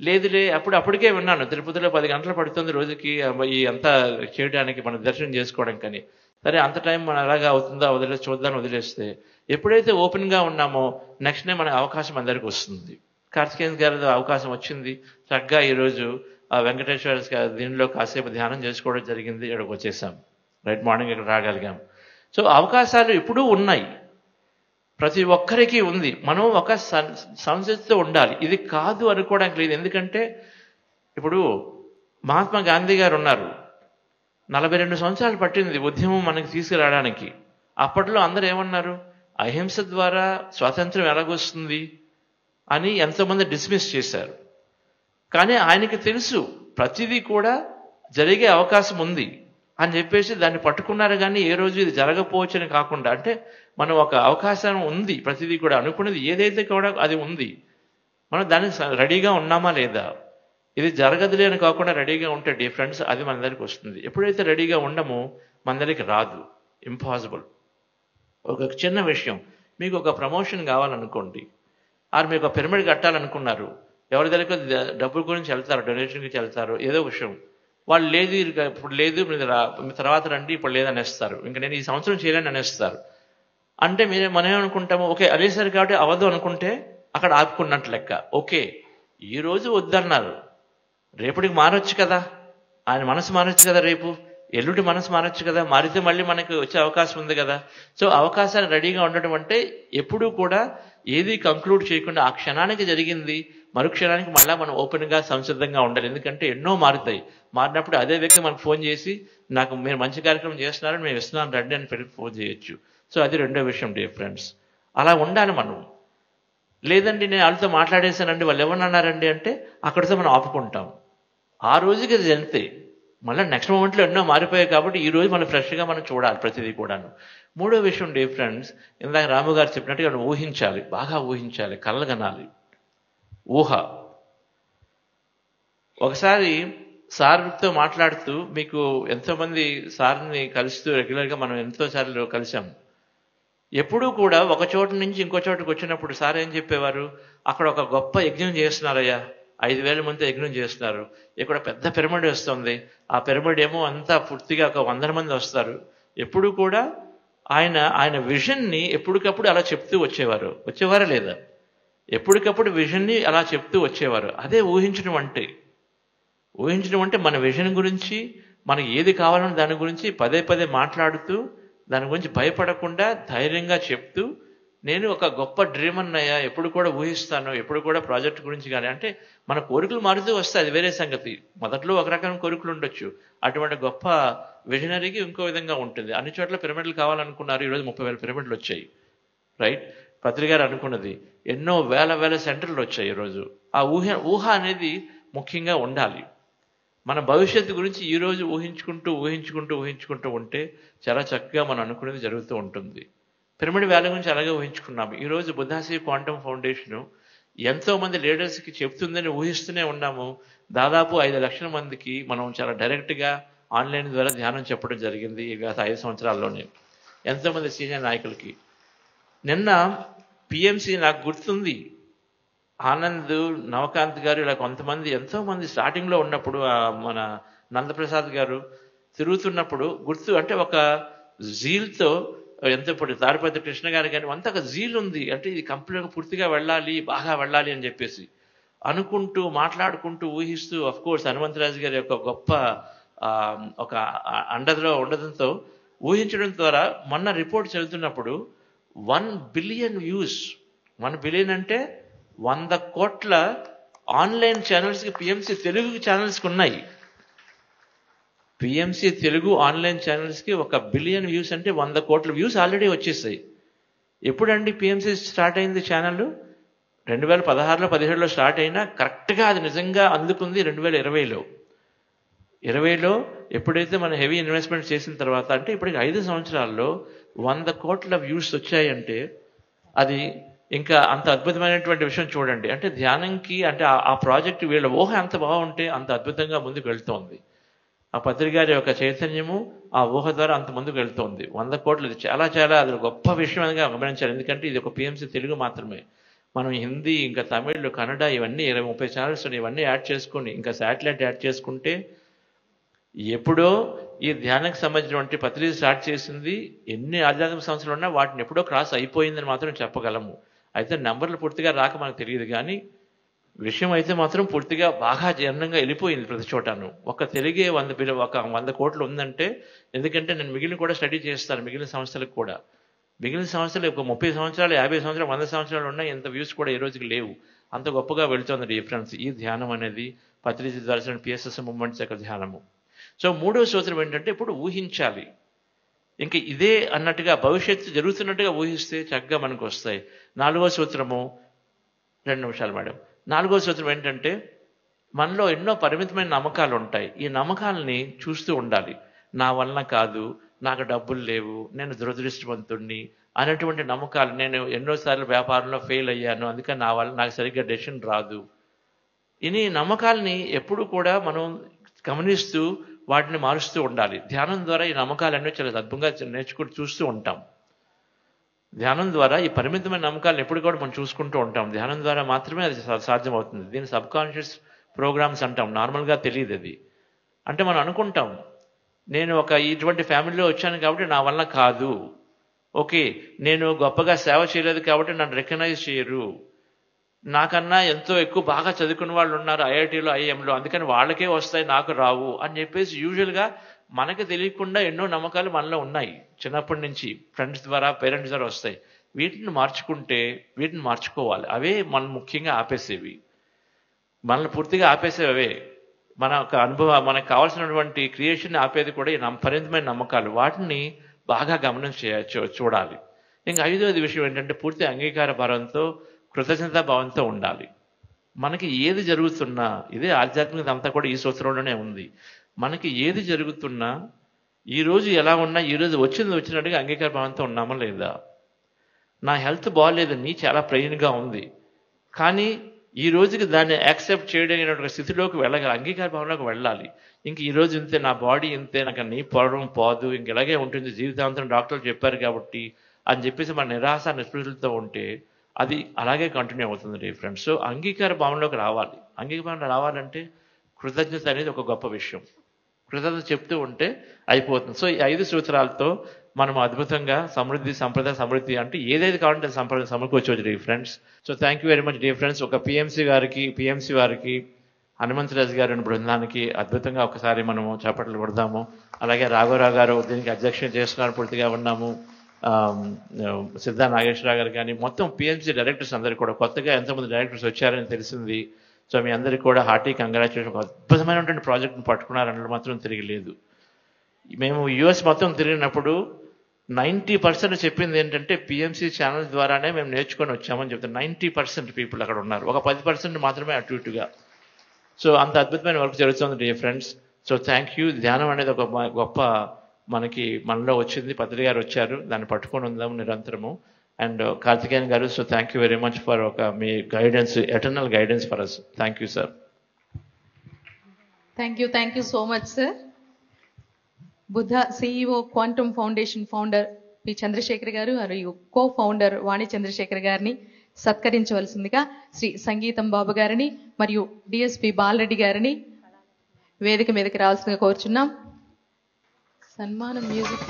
లేదులే అప్పటికే విన్నాను తిరుపతిలో 10 గంటలు పడుతుంది రోజుకి ఈ అంతా చేయడానికి, మనం దర్శనం చేసుకోవడం. కానీ సరే అంత టైం మనం ఎలాగా అవుతుందా చూద్దాం వదిలేస్తే, ఎప్పుడైతే ఓపెన్గా ఉన్నామో నెక్స్ట్ డే మన అవకాశం అందరికీ వస్తుంది. కార్తికేయన్ గారి అవకాశం వచ్చింది. చక్కగా ఈరోజు వెంకటేశ్వర దీనిలో కాసేపు ధ్యానం చేసుకోవడం జరిగింది. ఇక్కడికి వచ్చేసాం, రైట్ మార్నింగ్ ఇక్కడ రాగలిగాం. సో అవకాశాలు ఎప్పుడూ ఉన్నాయి, ప్రతి ఒక్కరికి ఉంది. మనం ఒక సంసిద్ధతో ఉండాలి. ఇది కాదు అనుకోవడానికి లేదు. ఎందుకంటే ఇప్పుడు మహాత్మా గాంధీ గారు ఉన్నారు, 42 సంవత్సరాలు పట్టింది ఉద్యమం మనకి తీసుకురావడానికి. అప్పట్లో అందరూ ఏమన్నారు, అహింస ద్వారా స్వాతంత్రం ఎలాగొస్తుంది అని ఎంతోమంది డిస్మిస్ చేశారు. కానీ ఆయనకి తెలుసు ప్రతిదీ కూడా జరిగే అవకాశం ఉంది అని చెప్పేసి దాన్ని పట్టుకున్నారు. కానీ ఏ రోజు ఇది జరగకపోవచ్చని కాకుండా, అంటే మనం ఒక అవకాశం ఉంది, ప్రతిదీ కూడా అనుకున్నది ఏదైతే కూడా అది ఉంది, మనం దానికి రెడీగా ఉన్నామా లేదా, ఇది జరగదులే అని కాకుండా రెడీగా ఉంటే డిఫరెన్స్ అది మన దగ్గరికి వస్తుంది. ఎప్పుడైతే రెడీగా ఉండమో మన దగ్గరికి రాదు, ఇంపాసిబుల్. ఒక చిన్న విషయం, మీకు ఒక ప్రమోషన్ కావాలనుకోండి, మీకు ఒక పిరమిడ్ కట్టాలనుకున్నారు, ఎవరి దగ్గర డబ్బుల గురించి వెళ్తారు, డొనేషన్ గురించి వెళ్తారు, ఏదో విషయం వాళ్ళు లేదు, ఇప్పుడు లేదు, మీరు తర్వాత రండి, ఇప్పుడు లేదనేస్తారు. ఇంకా నేను ఈ సంవత్సరం చేయలేని అనేస్తారు. అంటే మనం ఏమనుకుంటాము, ఓకే అనేసరి కాబట్టి అవ్వదు అనుకుంటే అక్కడ ఆపుకున్నట్టు లెక్క. ఓకే ఈ రోజు వద్దన్నారు, రేపటికి మారొచ్చు కదా, ఆయన మనసు మారొచ్చు కదా, రేపు ఎల్లుండి మనసు మారొచ్చు కదా, మారితే మళ్ళీ మనకి వచ్చే అవకాశం ఉంది కదా. సో అవకాశాలు రెడీగా ఉండడం అంటే ఎప్పుడూ కూడా ఏది కంక్లూడ్ చేయకుండా ఆ క్షణానికి జరిగింది మరుక్షణానికి మళ్ళీ మనం ఓపెన్గా సంసిద్ధంగా ఉండాలి. ఎందుకంటే ఎన్నో మారుతాయి. మారినప్పుడు అదే వ్యక్తి మనకు ఫోన్ చేసి నాకు మీరు మంచి కార్యక్రమం చేస్తున్నారని మేము ఇస్తున్నాను రండి అని పెట్టి ఫోన్ చేయొచ్చు. సో అది రెండో విషయం డియర్ ఫ్రెండ్స్, అలా ఉండాలి మనం. లేదండి నేను వాళ్ళతో మాట్లాడేశానండి, వాళ్ళు ఎవరన్నారండి అంటే అక్కడితో మనం ఆపుకుంటాం. ఆ రోజుకి అది అంతే, మళ్ళీ నెక్స్ట్ మూమెంట్లో ఎన్నో మారిపోయాయి. కాబట్టి ఈ రోజు మనం ఫ్రెష్గా మనం చూడాలి ప్రతిదీ కూడాను. మూడో విషయం డియర్ ఫ్రెండ్స్, ఇందాక రాము గారు చెప్పినట్టుగా ఊహించాలి, బాగా ఊహించాలి, కళ్ళగనాలి. ఊహ ఒకసారి సార్తో మాట్లాడుతూ, మీకు ఎంతోమంది సార్ని కలుస్తూ రెగ్యులర్గా మనం ఎంతో సార్లు కలిసాం, ఎప్పుడూ కూడా ఒక చోటు నుంచి ఇంకో చోటుకు వచ్చినప్పుడు సార్ ఏం చెప్పేవారు, అక్కడ ఒక గొప్ప యజ్ఞం చేస్తున్నారయ్యా, 5,000 మంది యజ్ఞం చేస్తున్నారు, ఇక్కడ పెద్ద పిరమిడ్ వస్తుంది, ఆ పిరమిడ్ ఏమో అంతా పూర్తిగా ఒక 100 మంది వస్తారు. ఎప్పుడు కూడా ఆయన విజన్ని ఎప్పటికప్పుడు అలా చెప్తూ వచ్చేవారా లేదా? ఎప్పటికప్పుడు విజన్ని అలా చెప్తూ వచ్చేవారు. అదే ఊహించడం అంటే మన విజన్ గురించి, మనకి ఏది కావాలన్న దాని గురించి పదే పదే మాట్లాడుతూ, దాని గురించి భయపడకుండా ధైర్యంగా చెప్తూ, నేను ఒక గొప్ప డ్రీమ్ అన్నయ్యా, ఎప్పుడు కూడా ఊహిస్తాను, ఎప్పుడు కూడా ప్రాజెక్ట్ గురించి కానీ, అంటే మన కోరికలు మారుతూ వస్తాయి, అది వేరే సంగతి. మొదట్లో ఒక రకమైన కోరికలు ఉండొచ్చు, అటువంటి గొప్ప విజనరీకి ఇంకో విధంగా ఉంటుంది. అన్ని చోట్ల పిరమిడ్లు కావాలనుకున్నారు, ఈరోజు 30,000 పిరమిడ్లు వచ్చాయి. రైట్? పత్రి గారు అనుకున్నది ఎన్నో వేల సెంటర్లు వచ్చాయి ఈరోజు. ఆ ఊహ అనేది ముఖ్యంగా ఉండాలి. మన భవిష్యత్తు గురించి ఈరోజు ఊహించుకుంటూ ఉంటే చాలా చక్కగా మనం అనుకునేది జరుగుతూ ఉంటుంది. పిరమిడ్ వ్యాలీ గురించి అలాగే ఊహించుకున్నాము. ఈరోజు బుద్ధాశ్రీ క్వాంటమ్ ఫౌండేషను ఎంతోమంది లీడర్స్కి చెప్తుందని ఊహిస్తూనే ఉన్నాము. దాదాపు 5 లక్షల మందికి మనం చాలా డైరెక్ట్గా ఆన్లైన్ ద్వారా ధ్యానం చెప్పడం జరిగింది గత 5 సంవత్సరాల్లోనే, ఎంతోమంది సీనియర్ నాయకులకి. నిన్న పిఎంసి నాకు గుర్తుంది, ఆనంద్, నవకాంత్ గారు, ఇలా కొంతమంది ఎంతోమంది స్టార్టింగ్లో ఉన్నప్పుడు, మన నందప్రసాద్ గారు తిరుగుతున్నప్పుడు గుర్తు, అంటే ఒక జీల్తో, ఎంతో ఇప్పుడు తాడిపత్రి కృష్ణ గారు కానీ అంత ఒక జీల్ ఉంది, అంటే ఇది కంప్లీట్గా పూర్తిగా వెళ్ళాలి, బాగా వెళ్ళాలి అని చెప్పేసి అనుకుంటూ, మాట్లాడుకుంటూ, ఊహిస్తూ, అఫ్కోర్స్ హనుమంతరాజు గారి యొక్క గొప్ప ఒక అండలో ఉండడంతో ఊహించడం ద్వారా మొన్న రిపోర్ట్ చదువుతున్నప్పుడు 1 బిలియన్ వ్యూస్, 1 బిలియన్ అంటే 100 కోట్ల ఆన్లైన్ ఛానల్స్కి, పిఎంసి తెలుగు ఛానల్స్కి ఉన్నాయి. పిఎంసి తెలుగు ఆన్లైన్ ఛానల్స్కి 1 బిలియన్ వ్యూస్ అంటే 100 కోట్ల వ్యూస్ ఆల్రెడీ వచ్చేసాయి. ఎప్పుడండి పిఎంసి స్టార్ట్ అయింది ఛానల్? 2016లో 17లో స్టార్ట్ అయినా కరెక్ట్గా అది నిజంగా అందుకుంది 2020లో. 20లో ఎప్పుడైతే మనం హెవీ ఇన్వెస్ట్మెంట్ చేసిన తర్వాత, అంటే ఇప్పటికి 5 సంవత్సరాల్లో 100 కోట్ల వ్యూస్ వచ్చాయంటే అది ఇంకా అంత అద్భుతమైనటువంటి విషయం చూడండి. అంటే ధ్యానంకి, అంటే ఆ ప్రాజెక్ట్ వీళ్ళ ఊహ ఎంత బాగుంటే అంత అద్భుతంగా ముందుకు వెళ్తోంది. ఆ పత్రిక గారి యొక్క చైతన్యము ఆ ఊహ ద్వారా అంత ముందుకు వెళ్తోంది. 100 కోట్లు చాలా అది గొప్ప విషయంగా గమనించాలి. ఎందుకంటే ఇది ఒక పిఎంసి తెలుగు మాత్రమే. మనం హిందీ, ఇంకా తమిళ్, కన్నడ, ఇవన్నీ 20-30 ఛానల్స్ ఇవన్నీ యాడ్ చేసుకొని, ఇంకా శాటిలైట్ యాడ్ చేసుకుంటే, ఎప్పుడో ఈ ధ్యానానికి సంబంధించినటువంటి పత్రిక స్టార్ట్ చేసింది, ఎన్ని ఆధ్యాత్మిక సంస్థలు ఉన్నా వాటిని ఎప్పుడో క్రాస్ అయిపోయిందని మాత్రం చెప్పగలము. అయితే నెంబర్లు పూర్తిగా రాక మనకు తెలియదు, కానీ విషయం అయితే మాత్రం పూర్తిగా బాగా జీర్ణంగా వెళ్ళిపోయింది ప్రతి చోటను. ఒక తెలుగే 100 కోట్లు ఉందంటే, ఎందుకంటే నేను మిగిలిన కూడా స్టడీ చేస్తాను, మిగిలిన సంస్థలకు కూడా. మిగిలిన సంవత్సరాలు ఒక 30 సంవత్సరాలు, 50 సంవత్సరాలు, 100 సంవత్సరాలు ఉన్నాయి, ఎంత వ్యూస్ కూడా ఈ రోజుకి లేవు. అంత గొప్పగా వెళుతుంది డిఫరెన్స్ ఈ ధ్యానం అనేది, పత్రిక దర్శనం, పిఎస్ఎస్ మూవ్మెంట్స్ యొక్క ధ్యానము. సో 3వ సూత్రం ఏంటంటే, ఇప్పుడు ఊహించాలి. ఇంక ఇదే అన్నట్టుగా భవిష్యత్తు జరుగుతున్నట్టుగా ఊహిస్తే చక్కగా మనకు వస్తాయి. 4వ సూత్రము, 2 నిమిషాలు మేడం. 4వ సూత్రం ఏంటంటే, మనలో ఎన్నో పరిమితమైన నమ్మకాలు ఉంటాయి. ఈ నమ్మకాలని చూస్తూ ఉండాలి. నా వలన కాదు, నాకు డబ్బులు లేవు, నేను దురదృష్టవంతుణ్ణి అనేటువంటి నమ్మకాలు. నేను ఎన్నోసార్లు వ్యాపారంలో ఫెయిల్ అయ్యాను, అందుకని నా వల్ల నాకు సరిగ్గా డెసిషన్ రాదు. ఇన్ని నమ్మకాలని ఎప్పుడు కూడా మనం గమనిస్తూ వాటిని మారుస్తూ ఉండాలి. ధ్యానం ద్వారా ఈ నమ్మకాలన్నీ చాలా అద్భుతంగా నేర్చుకుంటూ చూస్తూ ఉంటాం. ధ్యానం ద్వారా ఈ పరిమితమైన నమ్మకాలను ఎప్పుడు కూడా మనం చూసుకుంటూ ఉంటాం. ధ్యానం ద్వారా మాత్రమే అది సాధ్యమవుతుంది. దీన్ని సబ్కాన్షియస్ ప్రోగ్రామ్స్ అంటాం. నార్మల్గా తెలియదు అది. అంటే మనం అనుకుంటాం, నేను ఇటువంటి ఫ్యామిలీలో వచ్చాను కాబట్టి నా వల్ల కాదు, ఓకే, నేను గొప్పగా సేవ చేయలేదు కాబట్టి నన్ను రికగ్నైజ్ చేయరు, నాకన్నా ఎంతో ఎక్కువ బాగా చదువుకున్న వాళ్ళు ఉన్నారు ఐఐటీలో, ఐఎంలో, అందుకని వాళ్ళకే వస్తాయి, నాకు రావు అని చెప్పేసి యూజువల్గా మనకు తెలియకుండా ఎన్నో నమ్మకాలు మనలో ఉన్నాయి. చిన్నప్పటి నుంచి ఫ్రెండ్స్ ద్వారా, పేరెంట్స్ ద్వారా వస్తాయి. వీటిని మార్చుకోవాలి. అవే మనం ముఖ్యంగా ఆపేసేవి, మనల్ని పూర్తిగా ఆపేసేవి అవే. మన ఒక మనకు కావాల్సినటువంటి క్రియేషన్ ఆపేది కూడా ఈ పరిమితమైన నమ్మకాలు. వాటిని బాగా చూడాలి. ఇంకా 5వది విషయం ఏంటంటే, పూర్తి అంగీకార భావంతో, కృతజ్ఞతా భావంతో ఉండాలి. మనకి ఏది జరుగుతున్నా, ఇదే ఆధ్యాత్మికత అంతా కూడా ఈ సూత్రంలోనే ఉంది. మనకి ఏది జరుగుతున్నా, ఈరోజు ఎలా ఉన్నా, ఈరోజు వచ్చినట్టుగా అంగీకార భావంతో ఉన్నామా లేదా? నా హెల్త్ బాగాలేదని చాలా ప్రెయిన్గా ఉంది, కానీ ఈ రోజుకి దాన్ని యాక్సెప్ట్ చేయడం స్థితిలోకి వెళ్ళగల అంగీకార భావనలోకి వెళ్ళాలి. ఇంక ఈ రోజు ఇంతే, నా బాడీ ఇంతే, నాకు నీ పొడవం పోదు, ఇంక ఇలాగే ఉంటుంది జీవితాంతం డాక్టర్లు చెప్పారు కాబట్టి అని చెప్పేసి మన నిరాశ నిస్పృహలతో ఉంటే అది అలాగే కంటిన్యూ అవుతుంది ఫ్రెండ్స్. సో అంగీకార భావనలోకి రావాలి. అంగీకార భావన రావాలంటే కృతజ్ఞత అనేది ఒక గొప్ప విషయం. కృతజ్ఞత చెప్తూ ఉంటే అయిపోతుంది. సో ఈ 5 సూత్రాలతో మనం అద్భుతంగా సమృద్ధి, సంప్రదాయ సమృద్ధి అంటే ఏదైతే కావాలంటే సమకూర్చవచ్చు dear friends. So thank you very much dear friends. ఒక పిఎంసి వారికి హనుమంతరాజు గారి బృందానికి అద్భుతంగా ఒకసారి మనము చప్పట్లు కొడదాము. అలాగే రాఘవరావు గారు దీనికి అధ్యక్షత చేస్తున్నారు, పూర్తిగా ఉన్నాము. సిద్ధా నాగేశ్వరరావు గారు కానీ మొత్తం పిఎంసి డైరెక్టర్స్ అందరికీ కూడా కొత్తగా ఎంతోమంది డైరెక్టర్స్ వచ్చారని తెలిసింది. సో మీ అందరికీ కూడా హార్టీ కంగ్రాచులేషన్. అద్భుతమైనటువంటి ప్రాజెక్ట్ని పట్టుకున్నారన్నది మాత్రం తిరిగి లేదు. మేము యుఎస్ మొత్తం తిరిగినప్పుడు 90% చెప్పింది ఏంటంటే పిఎంసి ఛానల్ ద్వారానే మేము నేర్చుకొని వచ్చామని చెప్తారు. 90% పీపుల్ అక్కడ ఉన్నారు, ఒక 10% మాత్రమే అటు ఇటుగా. సో అంత అద్భుతమైన వర్క్ జరుగుతుంది dear friends. So thank you. ధ్యానం అనేది ఒక గొప్ప మనలో వచ్చింది. పత్రి గారు వచ్చారు, దాన్ని పట్టుకొని ఉందాము నిరంతరము. అండ్ కార్తికేయన్ గారు, so thank you very much for మీ guidance, eternal guidance for us. Thank you sir. Thank you so much sir. Buddha CEO quantum foundation founder P Chandrashekar గారు మరియు కో ఫౌండర్ వాణి చంద్రశేఖర్ గారిని సత్కరించవలసిందిగా శ్రీ సంగీతం బాబు గారిని మరియు డిఎస్పి బాలరెడ్డి గారిని వేదిక మీదకి రావాల్సిందిగా కోరుచున్నాం. సన్మానం music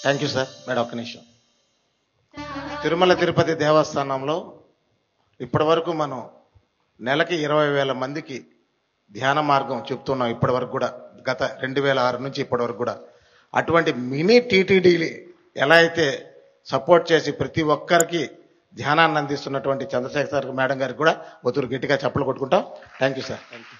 thank you sir. Madam ఒక్క నిమిషం. తిరుమల తిరుపతి దేవస్థానంలో ఇప్పటి వరకు మనం నెలకి 20,000 మందికి ధ్యాన మార్గం చెప్తున్నాం. ఇప్పటి వరకు కూడా గత 2006 నుంచి ఇప్పటి వరకు కూడా అటువంటి మినీ టీటీడీ ఎలా అయితే సపోర్ట్ చేసి ప్రతి ఒక్కరికి ధ్యానాన్ని అందిస్తున్నటువంటి చంద్రశేఖర్ మేడం గారికి కూడా ఒత్తురు గట్టిగా చప్పలు కొట్టుకుంటాం. Thank you sir. Thank you.